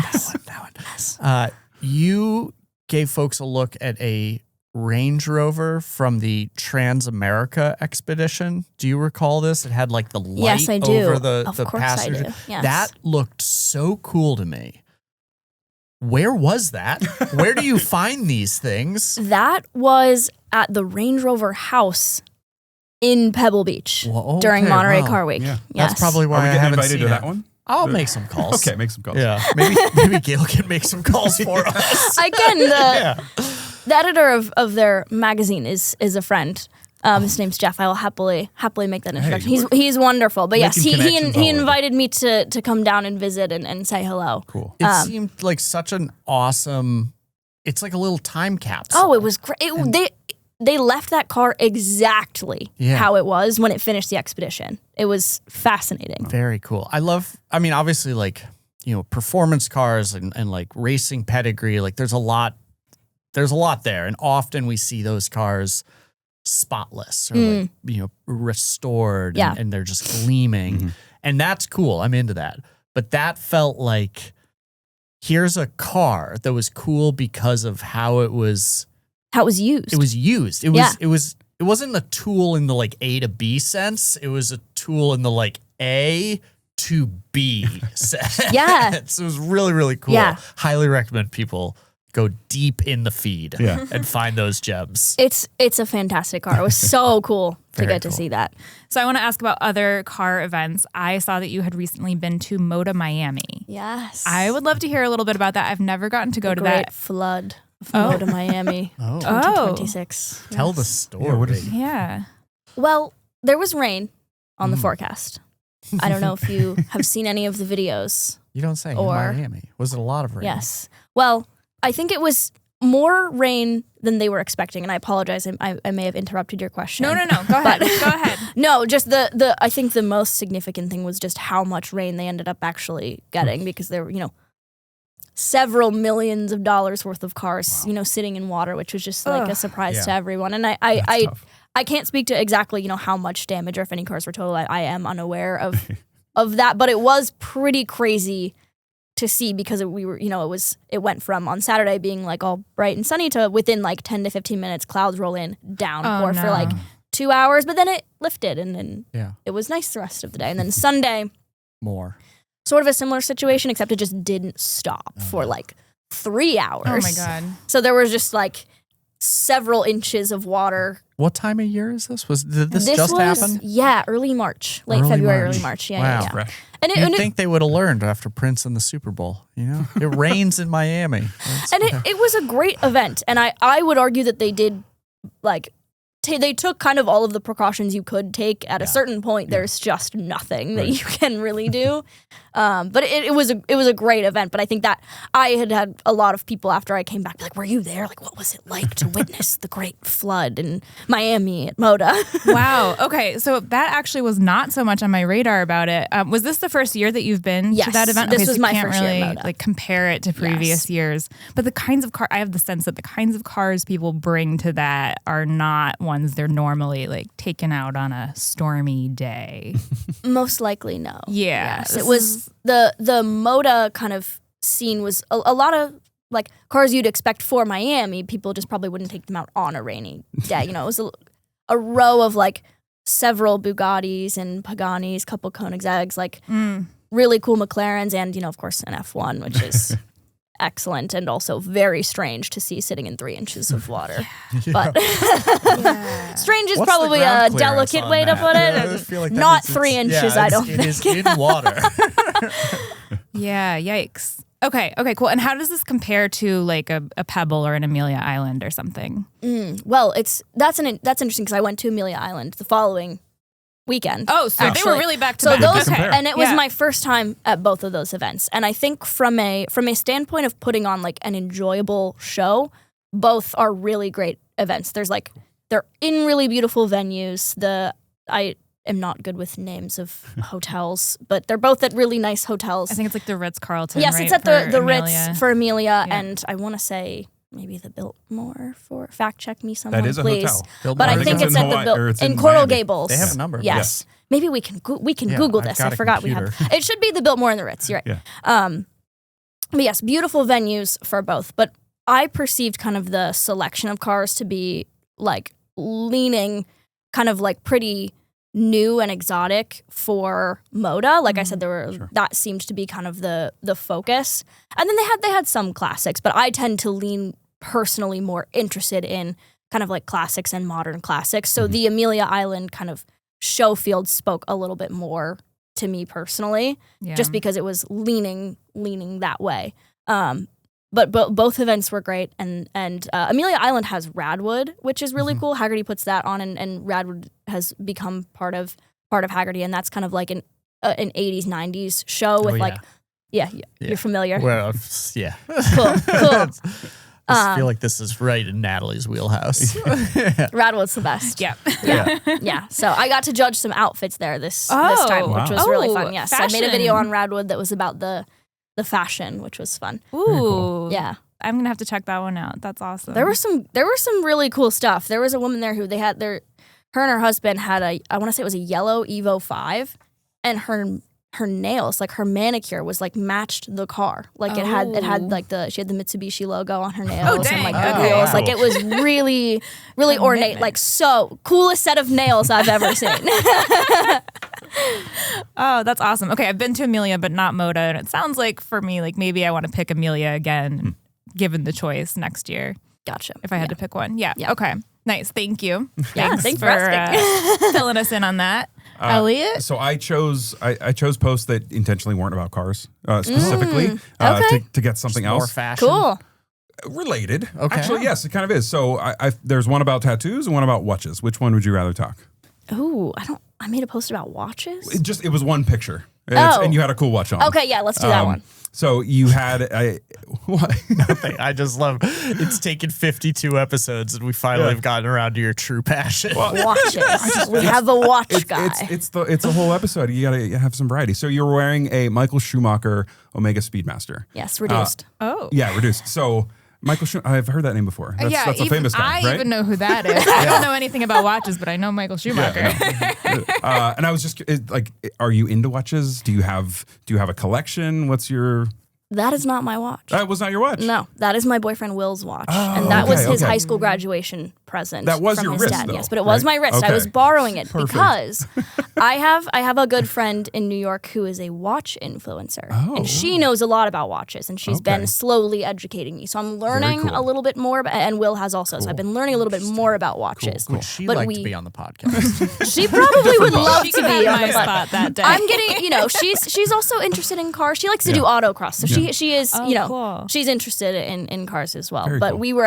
that one. You gave folks a look at a Range Rover from the Transamerica expedition. Do you recall this? It had like the light Yes, I do. over the Of course I passenger. do, yes. That looked so cool to me. Where was that? Where do you find these things? That was at the Range Rover house in Pebble Beach Well, during okay, Monterey wow. Car Week. Yeah. Yes. That's probably Are why we I getting haven't invited seen to it. that one? I'll make some calls. Okay, make some calls. Yeah, maybe Gail can make some calls for us. Again, the editor of their magazine is a friend. His name's Jeff. I will happily make that introduction. Hey, He's wonderful. But yes, making connections all he over. invited me to come down and visit and say hello. Cool. It seemed like such an awesome. It's like a little time capsule. Oh, it was great. They left that car exactly Yeah. how it was when it finished the expedition. It was fascinating. Very cool. I mean, obviously, like, performance cars and like racing pedigree, like there's a lot there. And often we see those cars spotless or like, restored Yeah. and they're just gleaming. And that's cool. I'm into that. But that felt like, here's a car that was cool because of how it was used. It was used. It was. Yeah. It was. It wasn't a tool in the like A to B sense. It was a tool in the like A to B sense. Yeah. It was really, really cool. Yeah. Highly recommend people go deep in the feed Yeah. and find those gems. It's a fantastic car. It was so cool to Very get to cool. see that. So I want to ask about other car events. I saw that you had recently been to Moda Miami. Yes. I would love to hear a little bit about that. I've never gotten to go to Great that. flood of Oh. Moda Miami. Oh. 2026. Tell the Yes. story. Yeah, what is- Yeah. Well, there was rain on the forecast. I don't know if you have seen any of the videos. You don't say. Or- In Miami. Was it a lot of rain? Yes. Well, I think it was more rain than they were expecting, and I apologize. I may have interrupted your question. No. Go ahead. Go ahead. No, just the I think the most significant thing was just how much rain they ended up actually getting, because there were, several millions of dollars worth of cars, sitting in water, which was just like a surprise to everyone. And I can't speak to exactly, how much damage or if any cars were total. I am unaware of that, but it was pretty crazy to see, because it went from on Saturday being like all bright and sunny to within like 10 to 15 minutes, clouds roll in, downpour for like 2 hours, but then it lifted and then it was nice the rest of the day. And then Sunday, more. Sort of a similar situation, except it just didn't stop for like 3 hours. Oh my God. So there was just like several inches of water. What time of year is this? Did this just happen? Yeah, early March, late February, early March. Yeah, Wow. yeah. And You'd think they would have learned after Prince and the Super Bowl. It rains in Miami. It was a great event, and I would argue that they did like. They took kind of all of the precautions you could take. At a certain point, there's just nothing that you can really do. But it was a great event. But I think that I had a lot of people after I came back like, "Were you there? Like, what was it like to witness the great flood in Miami at Moda?" Wow. Okay, so that actually was not so much on my radar about it. Was this the first year that you've been to that event? This okay, was so my you can't first year really at Moda. like compare it to previous years. But the kinds of I have the sense that the kinds of cars people bring to that are not ones they're normally like taken out on a stormy day. Most likely, no. Yeah. Yes. It was the Moda kind of scene was a lot of like cars you'd expect for Miami. People just probably wouldn't take them out on a rainy day. It was a row of like several Bugattis and Paganis, couple Koenigsegg's, like really cool McLarens, and of course an F1, which is excellent and also very strange to see sitting in 3 inches of water. But strange is What's probably the ground a clearance delicate on way to that? put Yeah, I it. feel like that Not means 3 inches, I don't think. It is in water. Yeah, yikes. Okay, cool. And how does this compare to like a Pebble or an Amelia Island or something? Well, that's interesting because I went to Amelia Island the following weekend. Oh, so actually. They were really back to so back. those, Okay. and it was my first time at both of those events. And I think from a standpoint of putting on like an enjoyable show, both are really great events. They're in really beautiful venues. I am not good with names of hotels, but they're both at really nice hotels. I think it's like the Ritz-Carlton. Yes, right, it's at for the Amelia. Ritz for Amelia, Yeah. and I want to say maybe the Biltmore for fact check me someone, That is a please. hotel. But I think think it's it's in at the Hawaii, or it's in in Coral Miami. Gables. They have a number. Yes. Maybe we can Yeah, Google I've this. got I a forgot we computer. have. It should be the Biltmore and the Ritz. You're right. Yeah. But yes, beautiful venues for both. But I perceived kind of the selection of cars to be like leaning kind of like pretty new and exotic for Moda. Like I said, that seemed to be kind of the focus. And then they had some classics, but I tend to lean personally more interested in kind of like classics and modern classics. So the Amelia Island kind of show field spoke a little bit more to me personally, just because it was leaning that way. But both events were great, and Amelia Island has Radwood, which is really cool. Haggerty puts that on, and Radwood has become part of Haggerty, and that's kind of like an 80s 90s show with you're familiar. Well, yeah. Cool. I feel like this is right in Natalie's wheelhouse. Radwood's the best. Yeah. Yeah. So I got to judge some outfits there this time, which was really fun. Yes, I made a video on Radwood that was about the fashion, which was fun. Ooh. Yeah. I'm gonna have to check that one out. That's awesome. There were some really cool stuff. There was a woman there who her and her husband had I want to say it was a yellow Evo 5, and her nails, like her manicure, was like matched the car. Like it had like she had the Mitsubishi logo on her nails and like the Okay. wheels. Wow. Like it was really, really ornate. Like so coolest set of nails I've ever seen. Oh, that's awesome. Okay, I've been to Amelia, but not Moda, and it sounds like for me, like maybe I want to pick Amelia again, given the choice next year. Gotcha. If I had to pick one, yeah. Okay, nice. Thank you. Yeah, thanks for asking. Filling us in on that. Elliot? So I chose posts that intentionally weren't about cars specifically okay. to get something More else fashion. Cool. related. Okay. Actually, yes, it kind of is. So there's one about tattoos and one about watches. Which one would you rather talk? Ooh, I made a post about watches. It was one picture. And you had a cool watch on. Okay, yeah, let's do that one. So you had what? Nothing. I just love it's taken 52 episodes and we finally have gotten around to your true passion. Watches. We have a watch guy. It's a whole episode. You gotta have some variety. So you're wearing a Michael Schumacher Omega Speedmaster. Yes, reduced. Yeah, reduced. So Michael I've heard that name before. That's a famous guy, right? I even know who that is. I don't know anything about watches, but I know Michael Schumacher. And I was just like, are you into watches? Do you have a collection? What's your... That is not my watch. That was not your watch? No, that is my boyfriend Will's watch. And that was his high school graduation present. That was from your his wrist, dad, though, yes, but it was right? my wrist. Okay. I was borrowing it Perfect. because I have a good friend in New York who is a watch influencer. And she knows a lot about watches, and she's been slowly educating me. So I'm learning a little bit more, and Will has also. So I've been learning a little bit more about watches. Would she like to be on the podcast? She probably would love She to could be have on my the spot that day. I'm getting, she's also interested in cars. She likes to do autocross. So she is, cool. she's interested in cars as well. Very but cool. we were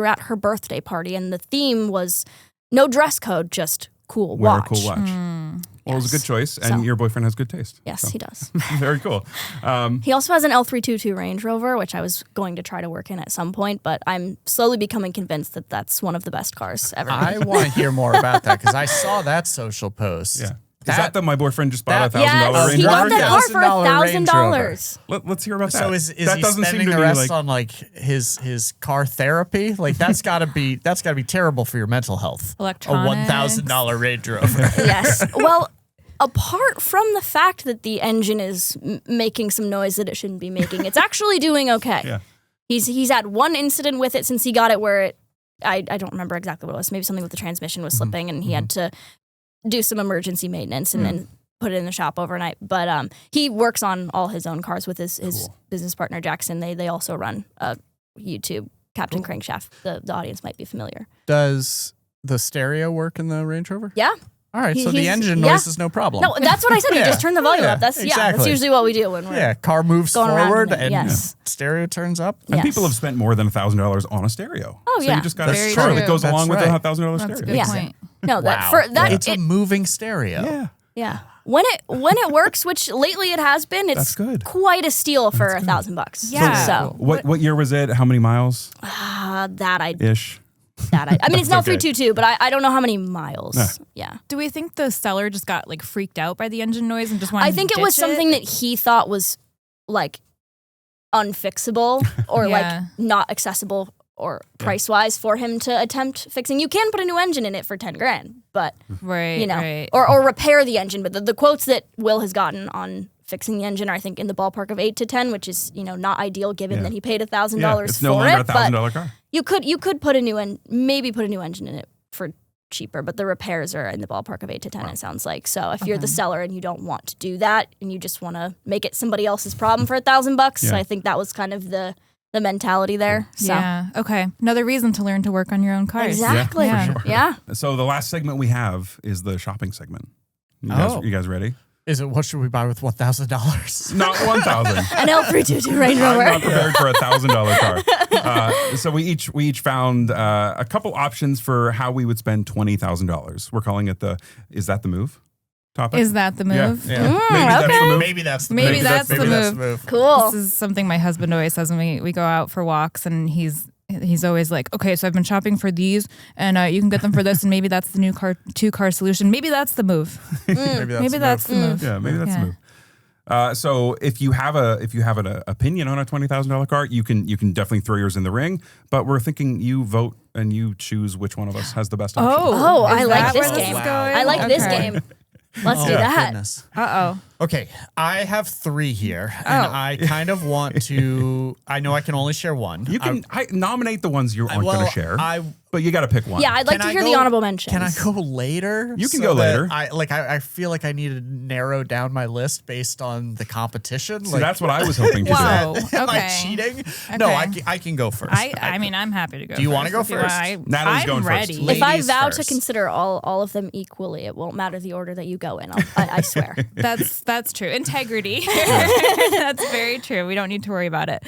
at her birthday party, and the theme was no dress code, just cool Wear watch. a cool watch. Well, it was a good choice, and So- your boyfriend has good taste. Yes, So, he does. Very cool. He also has an L322 Range Rover, which I was going to try to work in at some point, but I'm slowly becoming convinced that that's one of the best cars ever. I want to hear more about that because I saw that social post. Yeah. Is that the my boyfriend just bought that- $1,000 Yes, Range he got Rover? that car for $1,000 Range $1,000. Let's hear about that. So is that he doesn't spending seem to the be rest like, on like his car therapy? Like that's gotta be terrible for your mental health. Electronics. A $1,000 Range Rover. Yes. Well, apart from the fact that the engine is making some noise that it shouldn't be making, it's actually doing okay. Yeah. He's had one incident with it since he got it where I don't remember exactly what it was. Maybe something with the transmission was slipping, and he had to do some emergency maintenance and then put it in the shop overnight. But he works on all his own cars with his business partner Jackson. They also run YouTube, Captain Crankshaft. The audience might be familiar. Does the stereo work in the Range Rover? Yeah. All right, so the he's- engine noise is no problem. No, that's what I said. We Yeah. just turn the volume Yeah, up. That's exactly. usually what we do when we're car moves going around forward in it, and yes. stereo turns up. and Yes. people have spent more than $1,000 on a stereo. Oh, so yeah. you just got a That's car true. that goes That's along with right. a $1,000 That's a stereo. good Yeah. point. No, that Wow. for that It's a it, moving stereo. Yeah. yeah. When it works, which lately it has been, it's That's good. quite a steal for $1,000. Yeah. So What year was it? How many miles that I ish? I mean, it's an Okay. L322, but I don't know how many miles. Nah. Yeah. Do we think the seller just got like freaked out by the engine noise and just wanted I to think it was ditch something that he thought was like unfixable or Yeah. like not accessible or price wise for him to attempt fixing. You can put a new engine in it for $10,000, but Right, right. or repair the engine. But the quotes that Will has gotten on fixing the engine are, I think, in the ballpark of 8 to 10, which is not ideal given that he paid $1,000 Yeah, it's for no longer it. a $1,000 car. You could put maybe put a new engine in it for cheaper, but the repairs are in the ballpark of 8 to 10. It sounds like. So if you're the seller and you don't want to do that and you just want to make it somebody else's problem for $1,000, Yeah. I think that was kind of the mentality there. So Yeah. Okay. Another reason to learn to work on your own cars. exactly, Yeah, for sure. yeah. So the last segment we have is the shopping segment. Oh. You guys ready? Is it what should we buy with $1,000? Not 1,000. An L322 Range I'm Rover. not prepared for a $1,000 car. So we each found a couple options for how we would spend $20,000. We're calling it is that the move topic? Is that the move? Yeah. Maybe that's the move. Maybe that's the Maybe move. that's the move. Cool. This is something my husband always says when we go out for walks, and he's always like, okay, so I've been shopping for these, and you can get them for this, and maybe that's the new two-car solution. Maybe that's the move. Maybe that's the move. Yeah, maybe that's the move. So if you have an opinion on a $20,000 car, you can definitely throw yours in the ring. But we're thinking you vote and you choose which one of us has the best option. Oh, I is like that this where game. is going? I like this Okay. game. Let's do that. Goodness. Uh-oh. Okay, I have 3 here, and I kind of want to. I know I can only share one. You can nominate the ones you aren't going to share, but you got to pick one. Yeah, I'd like to hear the honorable mentions. Can I go later? You can go later. I feel like I need to narrow down my list based on the competition. So that's what I was hoping to do. Whoa. Am I Okay. cheating? No, Okay. I can go first. I mean, I'm happy to go. Do you want wanna go first? Natalie's I'm going first. ready. Ladies If I vow to first. consider all of them equally, it won't matter the order that you go in. I swear. That's true. Integrity. That's very true. We don't need to worry about it.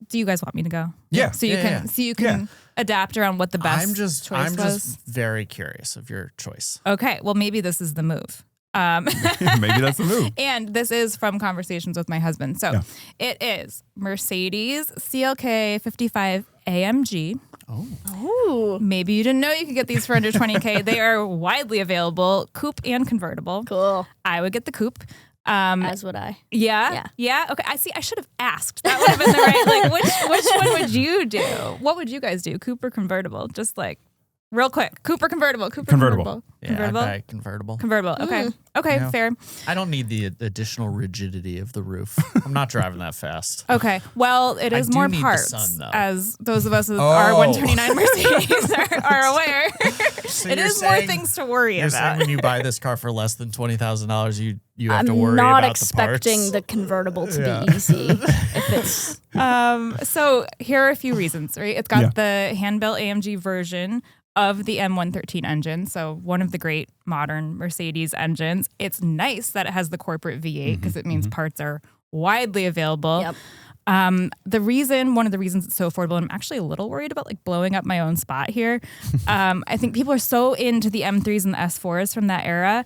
do you guys want me to go? Yeah. So you can adapt around what the best I'm choice just was. very curious of your choice. Okay, well maybe this is the move. Maybe that's the move. And this is from conversations with my husband. So it is Mercedes CLK 55 AMG. Ooh, Maybe you didn't know you could get these for under 20K. They are widely available, coupe and convertible. cool. I would get the coupe. As would I. Yeah. Okay. I should have asked. That would have been the right. Like, which one would you do? What would you guys do? Coupe or convertible? Just like real quick. Coupe or convertible? Coupe or Convertible. Yeah, Convertible. I buy convertible. Convertible. Okay. Okay. Yeah. Fair. I don't need the additional rigidity of the roof. I'm not driving that fast. Okay. Well, it is do more need the parts, sun, though. as those of us with our 129 Mercedes are aware. So It you're is more saying- things to worry You're saying about. when you buy this car for less than $20,000, you have I'm to worry not about expecting the the convertible to be easy. If it's So here are a few reasons, right? It's got the hand-built AMG version of the M113 engine, so one of the great modern Mercedes engines. It's nice that it has the corporate V8 because it means parts are widely available. Yep. One of the reasons it's so affordable, and I'm actually a little worried about like blowing up my own spot here. I think people are so into the M3s and the S4s from that era.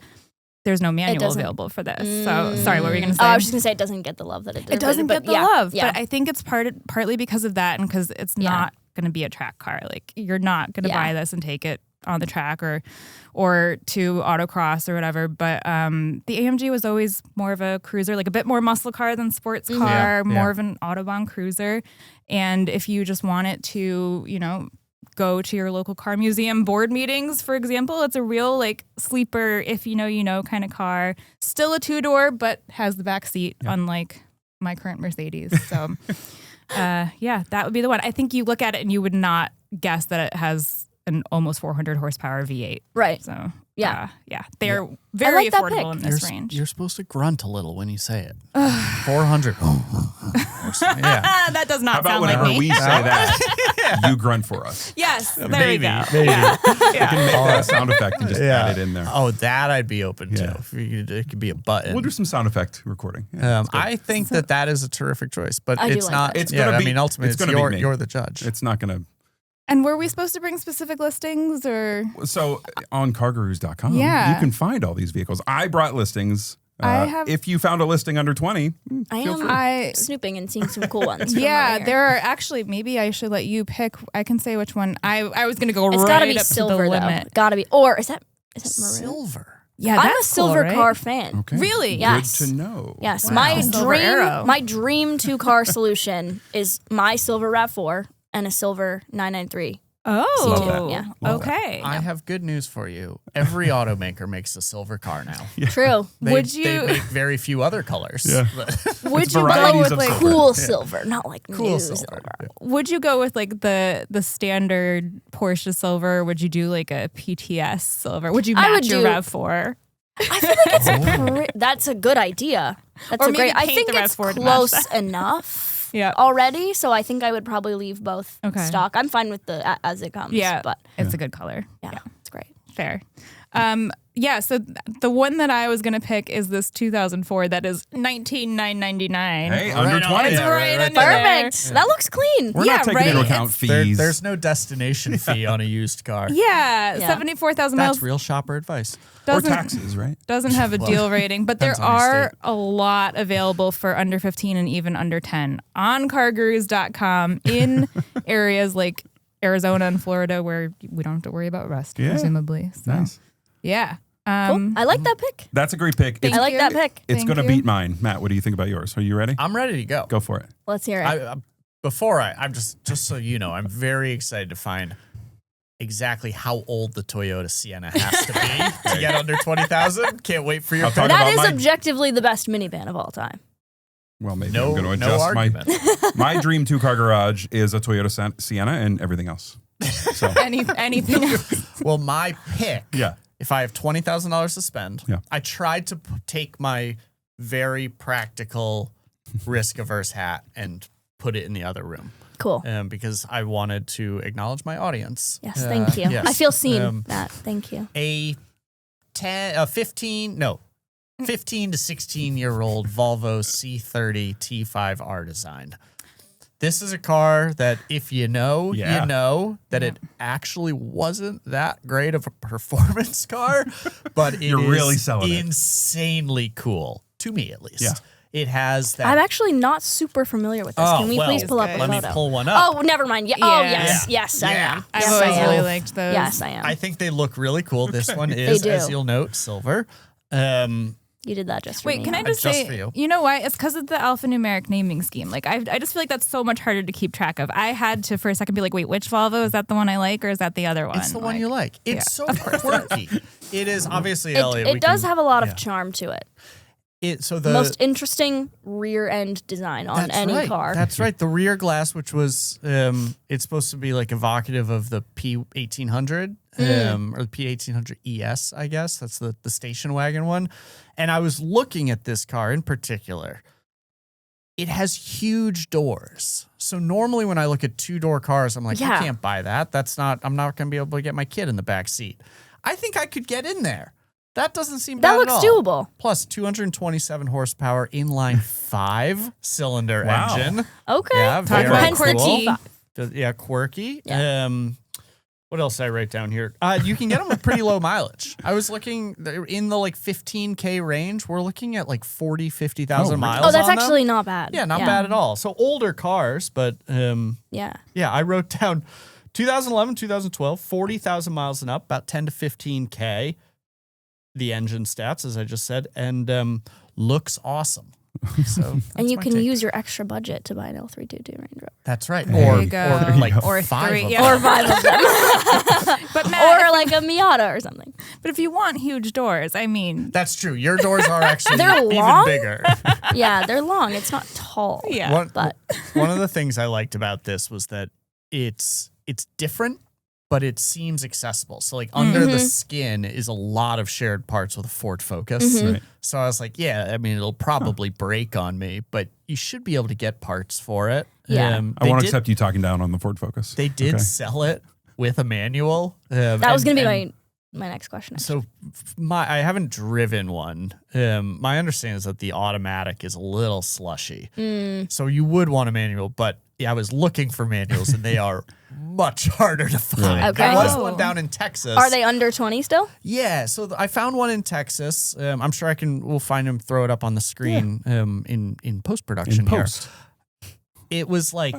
There's no manual doesn't- available for this. So sorry, what were you going to say? I was just gonna say it doesn't get the love that it deserves. It doesn't but get the yeah, love, Yeah. but I think it's partly because of that, and because it's not going to be a track car. Like you're not going to buy this and take it on the track or to autocross or whatever. But the AMG was always more of a cruiser, like a bit more muscle car than sports car, more of an Autobahn cruiser. And if you just want it to, go to your local car museum board meetings, for example, it's a real like sleeper, if you know kind of car. Still a 2-door, but has the back seat, unlike my current Mercedes. So that would be the one. I think you look at it and you would not guess that it has an almost 400 horsepower V8. Right. So Yeah. they're very like that affordable pick. in this range. You're supposed to grunt a little when you say it. 400. Yeah. That does not How about sound like whenever me. we say that, you grunt for us? Yes, there Maybe. we go. Maybe. You can make that sound effect and just add it in there. Oh, that I'd be open Yeah. to. If it could be a button. We'll do some sound effect recording. Yeah, it's good. I think that is a terrific choice, but I do it's like not. that. It's gonna be- ultimately, it's gonna be me. you're the judge. It's not going And were we supposed to bring specific listings or? to. So on CarGurus.com, Yeah. you can find all these vehicles. I brought listings. I have- If you found a listing under 20, I feel am free. snooping and seeing some cool ones. from Yeah, over here. there are actually. Maybe I should let you pick. I can say which one. I was going to go It's right gotta be up silver to the though. limit. Gotta be, or is that maroon? Silver. Yeah, I'm a that's cool, silver right? car fan. Okay. Really? Yes. Good to know. Yes, Wow. my Silver Arrow. dream 2-car solution is my silver RAV4 and a silver 993. Oh, that. Yeah. Okay. I have good news for you. Every automaker makes a silver car now. True. Would you- They make very few other colors. Yeah. Would you go varieties with of like silver. cool silver, not like Cool new silver. silver? Would you go with like the standard Porsche silver? Or would you do like a PTS silver? Would you I match would your do- RAV4? I feel like it's that's a good idea. That's Or a great. maybe I paint think the it's RAV4 to match close that. enough. Yeah. Already, so I think I would probably leave both Okay. stock. I'm fine with the as it comes. Yeah, but it's a good color. yeah, it's great. Fair. So the one that I was gonna pick is this 2004 that is $19,999. Hey, Right under on. 20. Yeah, right under Perfect. there. That looks clean. We're Yeah, not taking right? into account fees. There's no destination fee on a used car. Yeah, Yeah. 74,000 That's miles. real shopper advice. or Doesn't taxes, right? doesn't have a deal rating, but there depends on your are a lot available for under 15 and even under 10 on CarGurus.com in areas like Arizona and Florida where we don't have to worry about rust, Yeah. presumably. So, Nice. yeah. Cool. I like that pick. That's a great pick. Thank I like you. that pick. It's Thank going to you. beat mine. Matt, what do you think about yours? Are you ready? I'm ready to go. Go for it. Let's hear it. I'm just so you know, I'm very excited to find exactly how old the Toyota Sienna has to be to get under 20,000. Can't wait for your I'll talk pick. about That is my- objectively the best minivan of all time. Well, maybe No, I'm going to no adjust argument. my dream 2-car garage is a Toyota Sienna and everything else. So, Anything else? Well, my pick, yeah. if I have $20,000 to spend, Yeah. I tried to take my very practical, risk-averse hat and put it in the other room Cool. because I wanted to acknowledge my audience. Yes, thank you. yes. I feel seen, Matt. Thank you. A 15 to 16-year-old Volvo C30 T5R design. This is a car that if you know, Yeah. you know that it actually wasn't that great of a performance car, but it You're is really selling it. insanely cool, to me at least. Yeah. It has that. I'm actually not super familiar with this. Oh, Can we well, please pull up a let me photo? pull one up. Oh, never mind. Yeah. Oh, Yeah. yes. Yeah. Yes, I Yeah. am. I've Yes, always I am. really liked those. Yes, I am. I think they look really cool. This one is, do. as you'll note, silver. You did that just for Wait, me. can I huh? just Just say, for you. you know why? It's because of the alphanumeric naming scheme. Like, I just feel like that's so much harder to keep track of. I had to, for a second, be like, wait, which Volvo? Is that the one I like or is that the other one? It's the one you like. It's yeah. so quirky. It is obviously, Elliot. It does have a lot of charm to it. So the Most interesting rear end design on That's any right. car. That's right. The rear glass, which was, it's supposed to be like evocative of the P1800 or the P1800 ES, I guess. That's the station wagon one. And I was looking at this car in particular. It has huge doors. So normally when I look at 2-door cars, I'm like, Yeah. I can't buy that. I'm not going to be able to get my kid in the back seat. I think I could get in there. That doesn't seem bad That looks at all. doable. Plus 227 horsepower inline 5-cylinder Wow. engine. Okay. Yeah, Talk very about cool. quirky. Yeah, quirky. Yeah. What else did I write down here? You can get them with pretty low mileage. I was looking they're in the like 15K range. We're looking at like 40, 50,000 Oh, miles. Oh, that's on them. actually not bad. Yeah, not bad at all. So older cars, but Yeah. yeah, I wrote down 2011, 2012, 40,000 miles and up, about 10 to 15K. The engine stats, as I just said, and looks awesome. So And that's you my can take. use your extra budget to buy an L322 Range Rover. That's right. There Or you go. like Or 5 three, of yeah. them. Or 5 of them. But Matt, Or like a Miata or something. but if you want huge doors, I mean, That's true. Your doors are actually They're even long? bigger. Yeah, they're long. It's not tall. yeah. But One of the things I liked about this was that it's different, but it seems accessible. So like under the skin is a lot of shared parts with a Ford Focus. Right. So I was like, yeah, I mean, it'll probably break on me, but you should be able to get parts for it. Yeah. I They won't did- accept you talking down on the Ford Focus. They did Okay. sell it with a manual. that was going to be my next question. So I haven't driven one. My understanding is that the automatic is a little slushy. So you would want a manual, but yeah, I was looking for manuals and they are much harder to find. Okay. There was Oh. one down in Texas. Are they under 20 still? Yeah, so I found one in Texas. I'm sure we'll find him, throw it up on the screen in post-production In here. post. It was like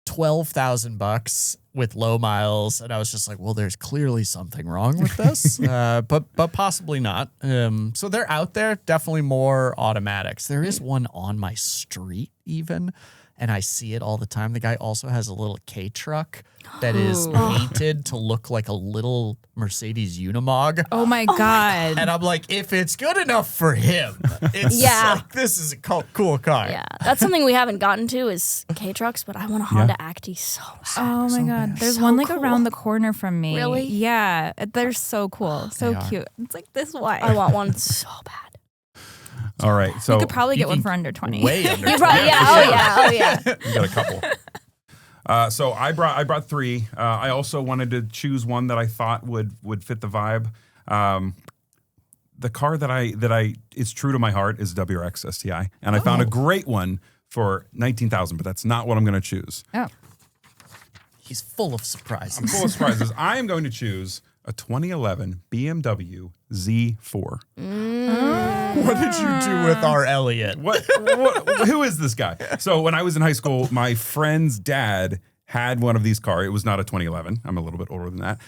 $12,000 with low miles, and I was just like, well, there's clearly something wrong with this, but possibly not. So they're out there, definitely more automatics. There is one on my street even, and I see it all the time. The guy also has a little K truck that is painted to look like a little Mercedes Unimog. Oh my God. And I'm like, if it's good enough for him, it's Yeah. like, this is a cool car. Yeah. That's something we haven't gotten to is K-Trucks, but I want a Honda Acti so bad. Oh my God. There's So one like cool. around the corner from me. Really? Yeah. They're so cool. So They are. cute. It's like this wide. I want one so bad. All right. So you could probably you get one can for under 20. Way under. You probably, oh yeah. we got a couple. So I brought 3. I also wanted to choose one that I thought would fit the vibe. The car that I is true to my heart is WRX STI, and I found a great one for $19,000, but that's not what I'm going to choose. Oh. He's full of surprises. I'm full of surprises. I am going to choose a 2011 BMW Z4. What did you do with our Elliot? Who is this guy? So when I was in high school, my friend's dad had one of these cars. It was not a 2011. I'm a little bit older than that.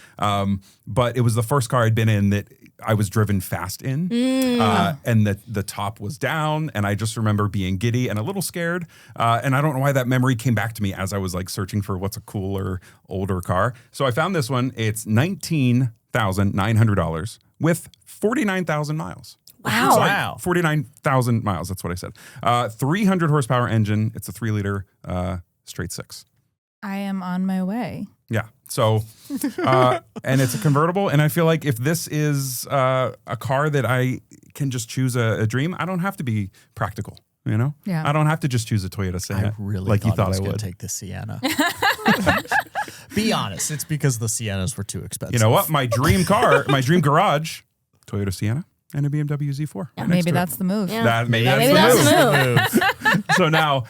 But it was the first car I'd been in that I was driven fast in. And the top was down. And I just remember being giddy and a little scared. And I don't know why that memory came back to me as I was like searching for what's a cooler, older car. So I found this one. It's $19,900 with 49,000 miles. Wow. Sorry, Wow. 49,000 miles. That's what I said. 300 horsepower engine. It's a 3-liter straight 6. I am on my way. Yeah. So, and it's a convertible. And I feel like if this is a car that I can just choose a dream, I don't have to be practical. You know? Yeah. I don't have to just choose a Toyota Sienna I really like you thought was I gonna would. take the Sienna. Be honest, it's because the Siennas were too expensive. You know what? My dream car, my dream garage, Toyota Sienna and a BMW Z4. Right next Maybe to it. that's the move. Yeah. Maybe Maybe that's that's the the move. move. So now,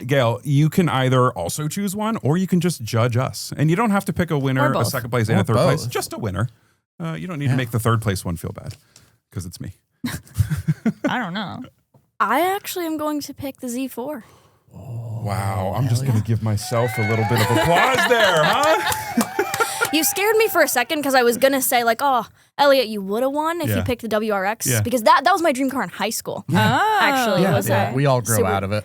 Gail, you can either also choose one or you can just judge us. And you don't have to pick a winner, a second place, and Or a third place. both. Just a winner. You don't need to make the third place one feel bad because it's me. I don't know. I actually am going to pick the Z4. Wow. I'm just going to give myself a little bit of applause there, huh? You scared me for a second because I was going to say, like, oh, Elliot, you would have won if you picked the WRX. Yeah. Because that was my dream car in high school. Actually, it was we all grow super- out of it.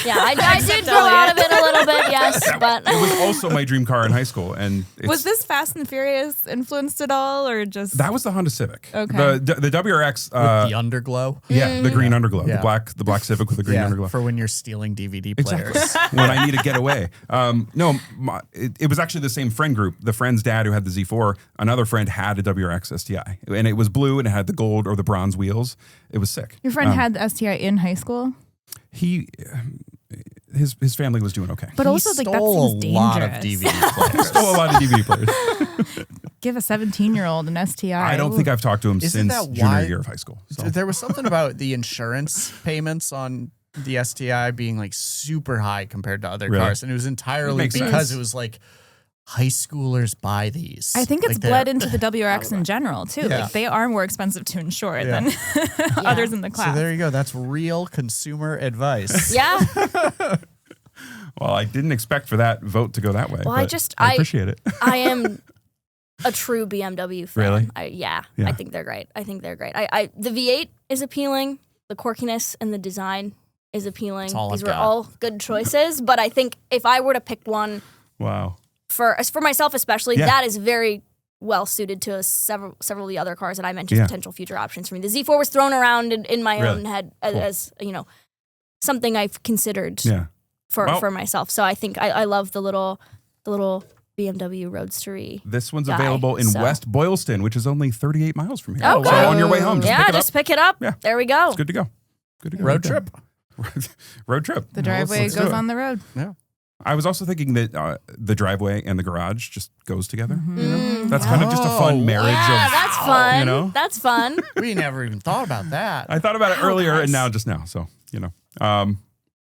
Yeah, I did grow out of it a little bit, yes. But It was also my dream car in high school. And Was this Fast and Furious influenced at all, or just that was the Honda Civic. Okay. The WRX. With the underglow. Yeah, the green underglow. Yeah. The black Civic with the green underglow. For when you're stealing DVD players. When I need to get away. It was actually the same friend group. The friend's dad who had the Z4, another friend had a WRX STI. And it was blue and it had the gold or the bronze wheels. It was sick. your friend had the STI in high school? His family was doing okay. But also, like, that seems a lot of dangerous. DVD players. Stole a lot of DVD players. Give a 17-year-old an STI. I don't think I've talked to him Isn't since that junior why- year of high school. So. There was something about the insurance payments on the STI being like super high compared to other Really? cars. And it was entirely Makes because sense. it was like high schoolers buy these. I think it's Like, they're- bled into the WRX in general, too. Yeah. Like, they are more expensive to insure Yeah. than others in the class. So there you go. That's real consumer advice. yeah, Well, I didn't expect for that vote to go that way. Well, but I appreciate it. I am a true BMW fan. Really? Yeah, Yeah. I think they're great. The V8 is appealing. The quirkiness and the design is appealing. all These I've were got. all good choices, but I think if I were to pick one Wow. for myself especially, Yeah. that is very well suited to several of the other cars that I mentioned, Yeah. potential future options for me. The Z4 was thrown around in my Really? own head as something I've considered Yeah. Well- for myself. So I think I love the little BMW Roadster-y. This one's guy, available in so- West Boylston, which is only 38 miles from here. Okay. So on your way home, just Yeah, pick it just up. pick it up. Yeah. There we go. It's good to go. Good to go. Road Good to trip. go. Road trip. The driveway let's do goes it. on the road. Yeah. I was also thinking that the driveway and the garage just goes together. Mm-hmm. You know? That's kind of just a fun marriage Yeah, of. that's fun. you know? That's fun. We never even thought about that. I thought about it earlier guys. and now just now. So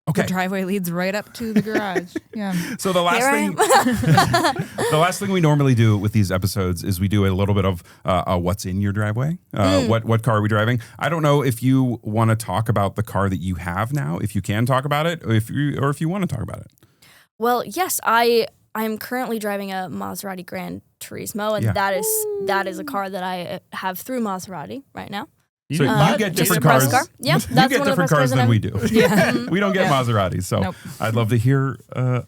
The okay. driveway leads right up to the garage. Yeah. So the last Here I thing, the last thing we normally do with these episodes is we do a little bit of what's in your driveway. What car are we driving? I don't know if you want to talk about the car that you have now, if you can talk about it, or if you want to talk about it. Well, yes, I'm currently driving a Maserati Gran Turismo, and Yeah. that is a car that I have through Maserati right now. So you Uh, get it's a different press cars. car. Yep, you that's get one of the different press cars cars that than we I'm- do. We don't get Maseratis, so Nope. I'd love to hear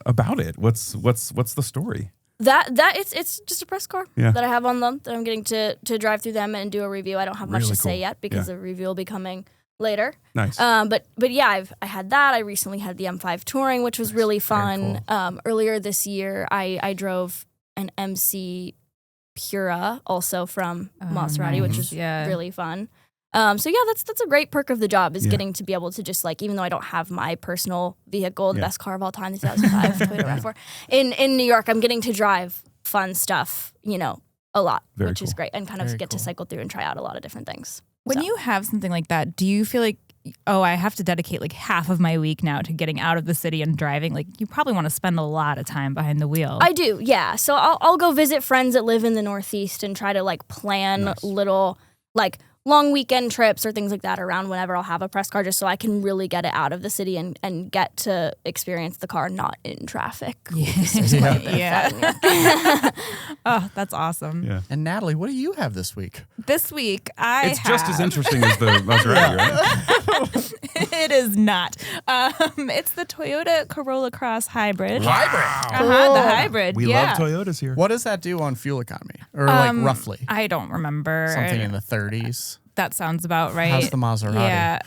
about it. What's the story? That it's just a press car Yeah. that I have on them that I'm getting to drive through them and do a review. I don't have much Really to say cool. yet because Yeah. the review will be coming later. Nice. But yeah, I had that. I recently had the M5 Touring, which was really fun. Earlier this year, I drove an MC Pura, also from Maserati, which was really fun. So yeah, that's a great perk of the job is getting to be able to just like, even though I don't have my personal vehicle, the best car of all time, the 2005 Toyota RAV4, in New York, I'm getting to drive fun stuff, a lot, Very which is cool. great, and kind of get to cycle through and try out a lot of different things. When So. you have something like that, do you feel like, oh, I have to dedicate like half of my week now to getting out of the city and driving? Like, you probably want to spend a lot of time behind the wheel. I do, yeah. So I'll go visit friends that live in the Northeast and try to like plan little like long weekend trips or things like that around whenever I'll have a press car, just so I can really get it out of the city and get to experience the car not in traffic. Yeah. Oh, that's awesome. Yeah. And Natalie, what do you have this week? This week, It's just as interesting as the Maserati, right? It is not. It's the Toyota Corolla Cross Hybrid. Hybrid. The hybrid. We yeah. love Toyotas here. What does that do on fuel economy? Or like roughly? I don't remember. Something in the 30s. That sounds about right. How's the Maserati? Yeah.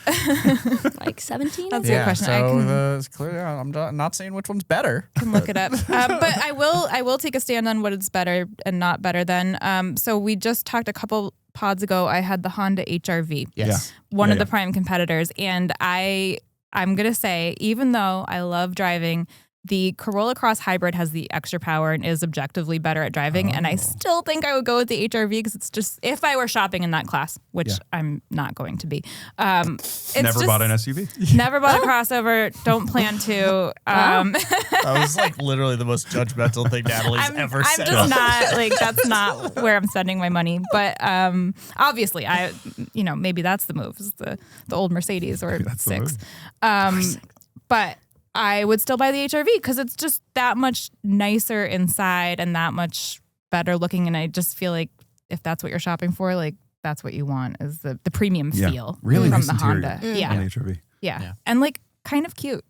Like 17? That's a good question. I So it's clear. I'm not saying which one's better. can look it up. But I will take a stand on what is better and not better then. So we just talked a couple pods ago. I had the Honda HR-V. Yes. One of the prime competitors. And I'm going to say, even though I love driving The Corolla Cross Hybrid has the extra power and is objectively better at driving. And I still think I would go with the HRV because it's just, if I were shopping in that class, which I'm not going to be. Never bought an SUV? Never bought a crossover. Don't plan to. That was like literally the most judgmental thing Natalie's ever said. I'm just not, like, that's not where I'm spending my money. But obviously, maybe that's the move, is the old Mercedes or six. But I would still buy the HRV because it's just that much nicer inside and that much better looking. And I just feel like if that's what you're shopping for, like that's what you want, is the premium feel really from nice the interior. Honda. Yeah. On the HRV. Yeah. And like kind of cute.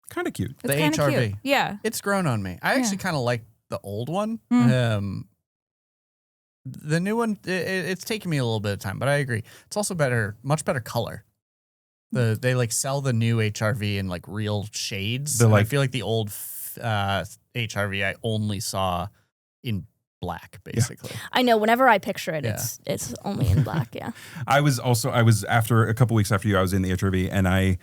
Kind of cute. It's The kinda HRV. cute. Yeah. It's grown on me. I actually kind of like the old one. The new one, it's taken me a little bit of time, but I agree. It's also much better color. They like sell the new HRV in like real shades. I feel like the old HRV I only saw in black, basically. Yeah. I know. Whenever I picture it, it's only in black. Yeah. I was after a couple weeks after you, I was in the HRV, and I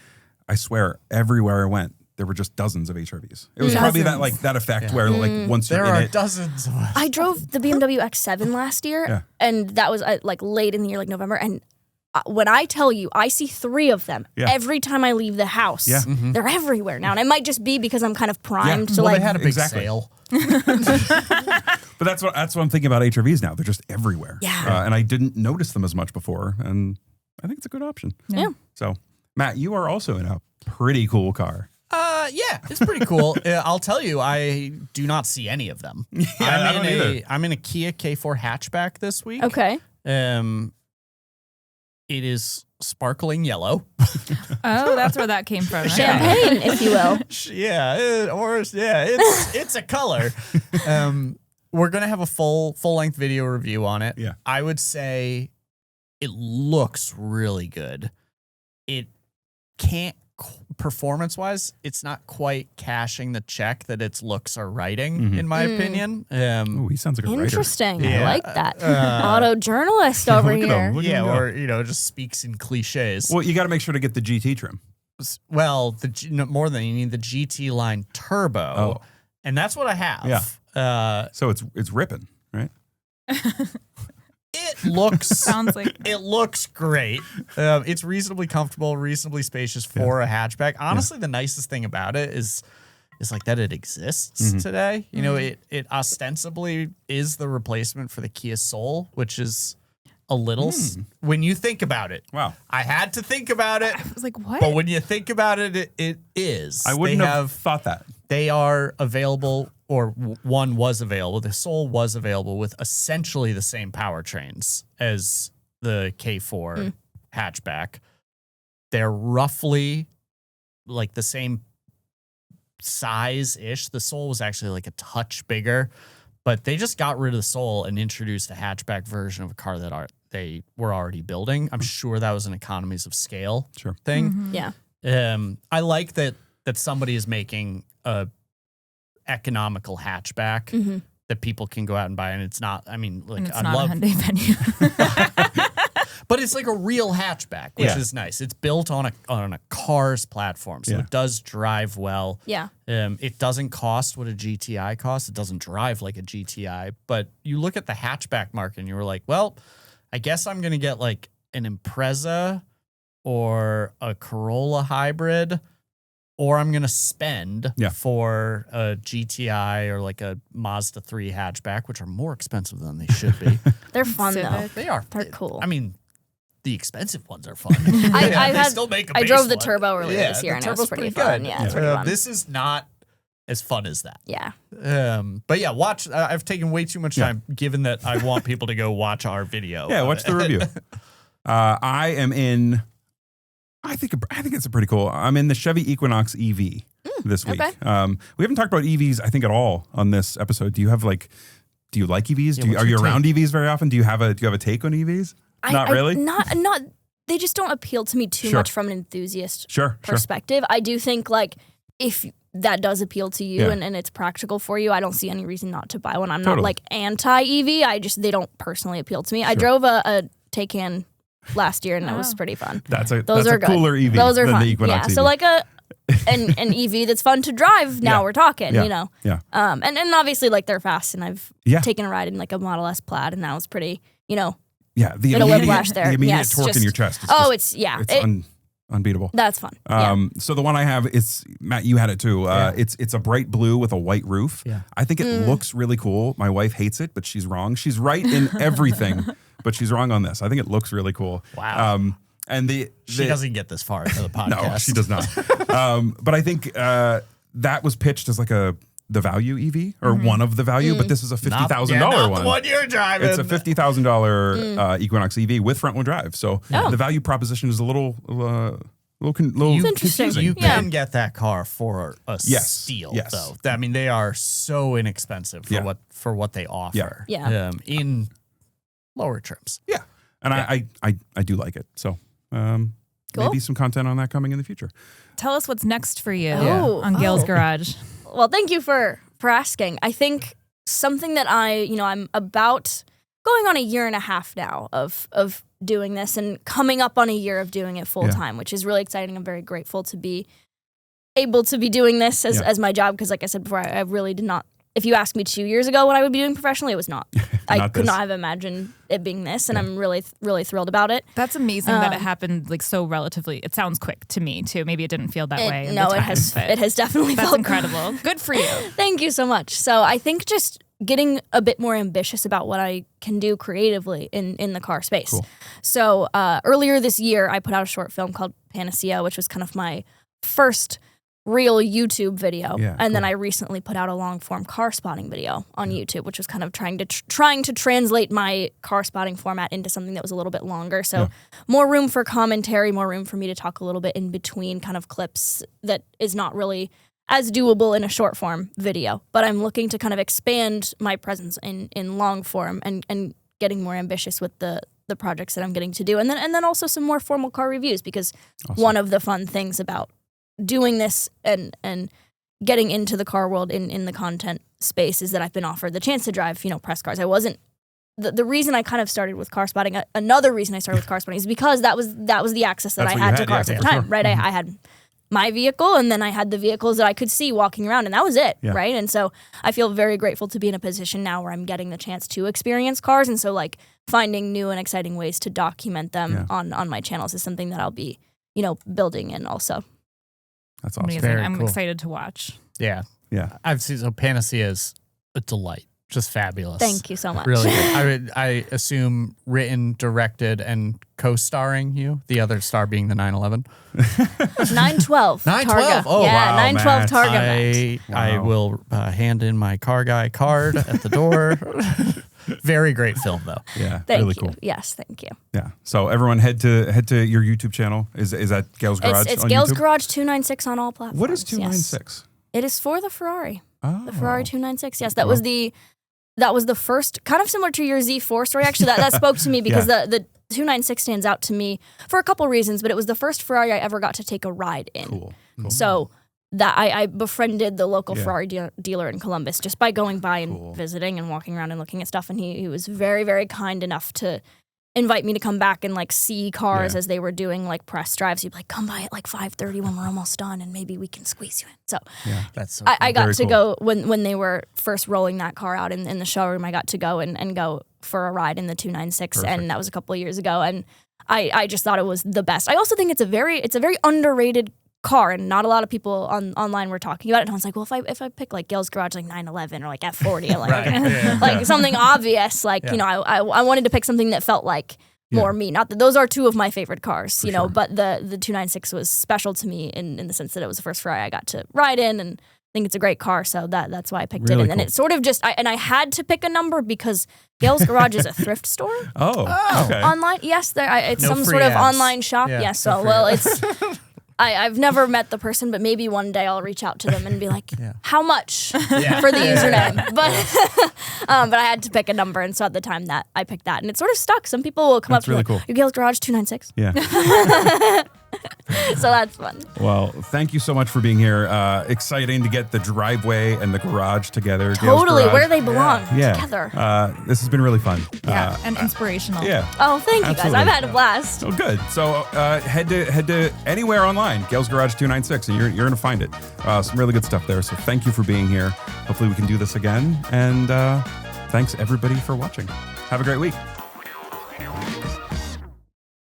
swear everywhere I went, there were just dozens of HRVs. It was probably that effect where like once you're in it, dozens of us. I drove the BMW X7 last year, and that was like late in the year, like November, and when I tell you, I see 3 of them every time I leave the house. Yeah. They're everywhere now. And it might just be because I'm kind of primed to they had a big sale. But that's what I'm thinking about HRVs now. They're just everywhere. Yeah. And I didn't notice them as much before. And I think it's a good option. Yeah. So, Matt, you are also in a pretty cool car. Yeah, it's pretty cool. I'll tell you, I do not see any of them. I'm in a Kia K4 hatchback this week. Okay. It is sparkling yellow. Oh, that's where that came from. Champagne, if you will. It's a color. We're gonna have a full length video review on it. Yeah, I would say it looks really good. It can't. Performance wise, it's not quite cashing the check that its looks are writing, in my opinion. He sounds like a writer. Interesting. I like that. Auto journalist over here. Or just speaks in cliches. Well, you got to make sure to get the GT trim. Well, more than you need the GT line turbo, and that's what I have. Yeah. So it's ripping, right? It looks sounds like it looks great. It's reasonably comfortable, reasonably spacious for a hatchback. Honestly, the nicest thing about it is like that it exists today. You know, it ostensibly is the replacement for the Kia Soul, which is a little when you think about it. Wow. I had to think about it. I was like, what? But when you think about it, it is. I wouldn't have thought that. They are available, or one was available. The Soul was available with essentially the same powertrains as the K4 hatchback. They're roughly like the same size-ish. The Soul was actually like a touch bigger, but they just got rid of the Soul and introduced a hatchback version of a car that they were already building. I'm sure that was an economies of scale thing. Yeah. I like that somebody is making a economical hatchback that people can go out and buy, and it's not. I mean, like it's not a Hyundai Venue, but it's like a real hatchback, which is nice. It's built on a car's platform, so it does drive well. Yeah. It doesn't cost what a GTI costs. It doesn't drive like a GTI, but you look at the hatchback market, and you were like, well, I guess I'm gonna get like an Impreza or a Corolla hybrid. Or I'm going to spend for a GTI or like a Mazda 3 hatchback, which are more expensive than they should be. They're fun, though. They are. They're cool. I mean, the expensive ones are fun. I drove the turbo earlier this year, and it was pretty fun. Good. Yeah, it's pretty fun. This is not as fun as that. Yeah. But yeah, watch. I've taken way too much time, given that I want people to go watch our video. Yeah, watch the review. I am in... I think it's a pretty cool. I'm in the Chevy Equinox EV this week. Okay. We haven't talked about EVs, I think, at all on this episode. Do you like EVs? Are you around EVs very often? Do you have a take on EVs? Not really. Not. They just don't appeal to me too much from an enthusiast perspective. I do think like if that does appeal to you and it's practical for you, I don't see any reason not to buy one. I'm not like anti EV. They don't personally appeal to me. I drove a Taycan last year, and it was pretty fun. That's a good. cooler EV Those are than fun. the Equinox EV. So like a an EV that's fun to drive. Now we're talking, you know. Yeah. And obviously like they're fast, and I've taken a ride in like a Model S Plaid, and that was pretty, you know. Yeah, the whiplash there. The immediate Yes, torque in your chest. It's unbeatable. That's fun. So the one I have is, Matt, you had it too. It's a bright blue with a white roof. Yeah. I think it looks really cool. My wife hates it, but she's wrong. She's right in everything, but she's wrong on this. I think it looks really cool. Wow. And she doesn't get this far into the podcast. No, she does not. But I think that was pitched as like the value EV or one of the value, but this is a $50,000 one. The one you're driving. It's a $50,000 Equinox EV with front wheel drive. So the value proposition is a little confusing. You can get that car for a steal, though. I mean, they are so inexpensive for what they offer. In lower trims. Yeah, and I do like it. So maybe some content on that coming in the future. Tell us what's next for you Oh. on Gail's Garage. Well, thank you for asking. I think something that I'm about going on a year and a half now of doing this, and coming up on a year of doing it full time, which is really exciting. I'm very grateful to be able to be doing this as my job, because like I said before, I really did not. If you asked me 2 years ago what I would be doing professionally, it was not. I could not have imagined it being this, and I'm really, really thrilled about it. That's amazing that it happened like so relatively. It sounds quick to me too. Maybe it didn't feel that way. No, it has definitely that's felt incredible. Good for you. Thank you so much. So I think just getting a bit more ambitious about what I can do creatively in the car space. Cool. So earlier this year, I put out a short film called Panacea, which was kind of my first real YouTube video. And then I recently put out a long form car spotting video on YouTube, which was kind of trying to translate my car spotting format into something that was a little bit longer. So more room for commentary, more room for me to talk a little bit in between kind of clips that is not really as doable in a short form video. But I'm looking to kind of expand my presence in long form and getting more ambitious with the projects that I'm getting to do. And then also some more formal car reviews, because one of the fun things about doing this and getting into the car world in the content space is that I've been offered the chance to drive, press cars. I wasn't the reason I kind of started with car spotting. Another reason I started with car spotting is because that was the access that I had to cars at the time, right? I had my vehicle, and then I had the vehicles that I could see walking around, and that was it, right? And so I feel very grateful to be in a position now where I'm getting the chance to experience cars, and so like finding new and exciting ways to document them on my channels is something that I'll be, building in also. That's awesome. Amazing. Very I'm cool. excited to watch. Yeah. I've seen, so Panacea is a delight. Just fabulous. Thank you so much. Really good. I assume written, directed, and co-starring you. The other star being the 911. 912. 912. Targa. Oh, yeah, wow, 912 Matt. Targa. I will hand in my car guy card at the door. Very great film, though. Yeah, Thank really you. cool. Yes, thank you. Yeah. So everyone head to your YouTube channel. Is that Gail's Garage? It's on Gail's YouTube? Garage 296 on all platforms. What is 296? Yes. It is for the Ferrari. Oh. The Ferrari 296. Yes, that was the first, kind of similar to your Z4 story. Actually, that spoke to me because the 296 stands out to me for a couple reasons, but it was the first Ferrari I ever got to take a ride in. Cool. So that I befriended the local Ferrari dealer in Columbus just by going by and visiting and walking around and looking at stuff. And he was very, very kind enough to invite me to come back and like see cars as they were doing like press drives. He'd be like, come by at like 5:30 when we're almost done, and maybe we can squeeze you in. So that's so I got Very to cool. go when they were first rolling that car out in the showroom. I got to go and go for a ride in the 296, and that was a couple of years ago. And I just thought it was the best. I also think it's a very underrated car, and not a lot of people online were talking about it. And I was like, well, if I pick like Gail's Garage like 911 or like F40, like like something obvious, like I wanted to pick something that felt like more me. Not that those are two of my favorite cars, but the 296 was special to me in the sense that it was the first Ferrari I got to ride in, and I think it's a great car, so that's why I picked it. And then it sort of just, I had to pick a number because Gail's Garage is a thrift store. Oh, okay. Online, yes, it's some sort of online shop. Yeah, yes, so it's. I've never met the person, but maybe one day I'll reach out to them and be like, how much for the username? But I had to pick a number, and so at the time that I picked that, and it sort of stuck. Some people will come up to me like, your Gail's Garage 296. Yeah. So that's fun. Well, thank you so much for being here. Exciting to get the driveway and the garage together. Totally, where they belong together. This has been really fun. And inspirational. Yeah. Oh, thank you guys. I've had a blast. Oh, good. So head to anywhere online, Gail's Garage 296, and you're going to find it. Some really good stuff there. So thank you for being here. Hopefully we can do this again. And thanks everybody for watching. Have a great week.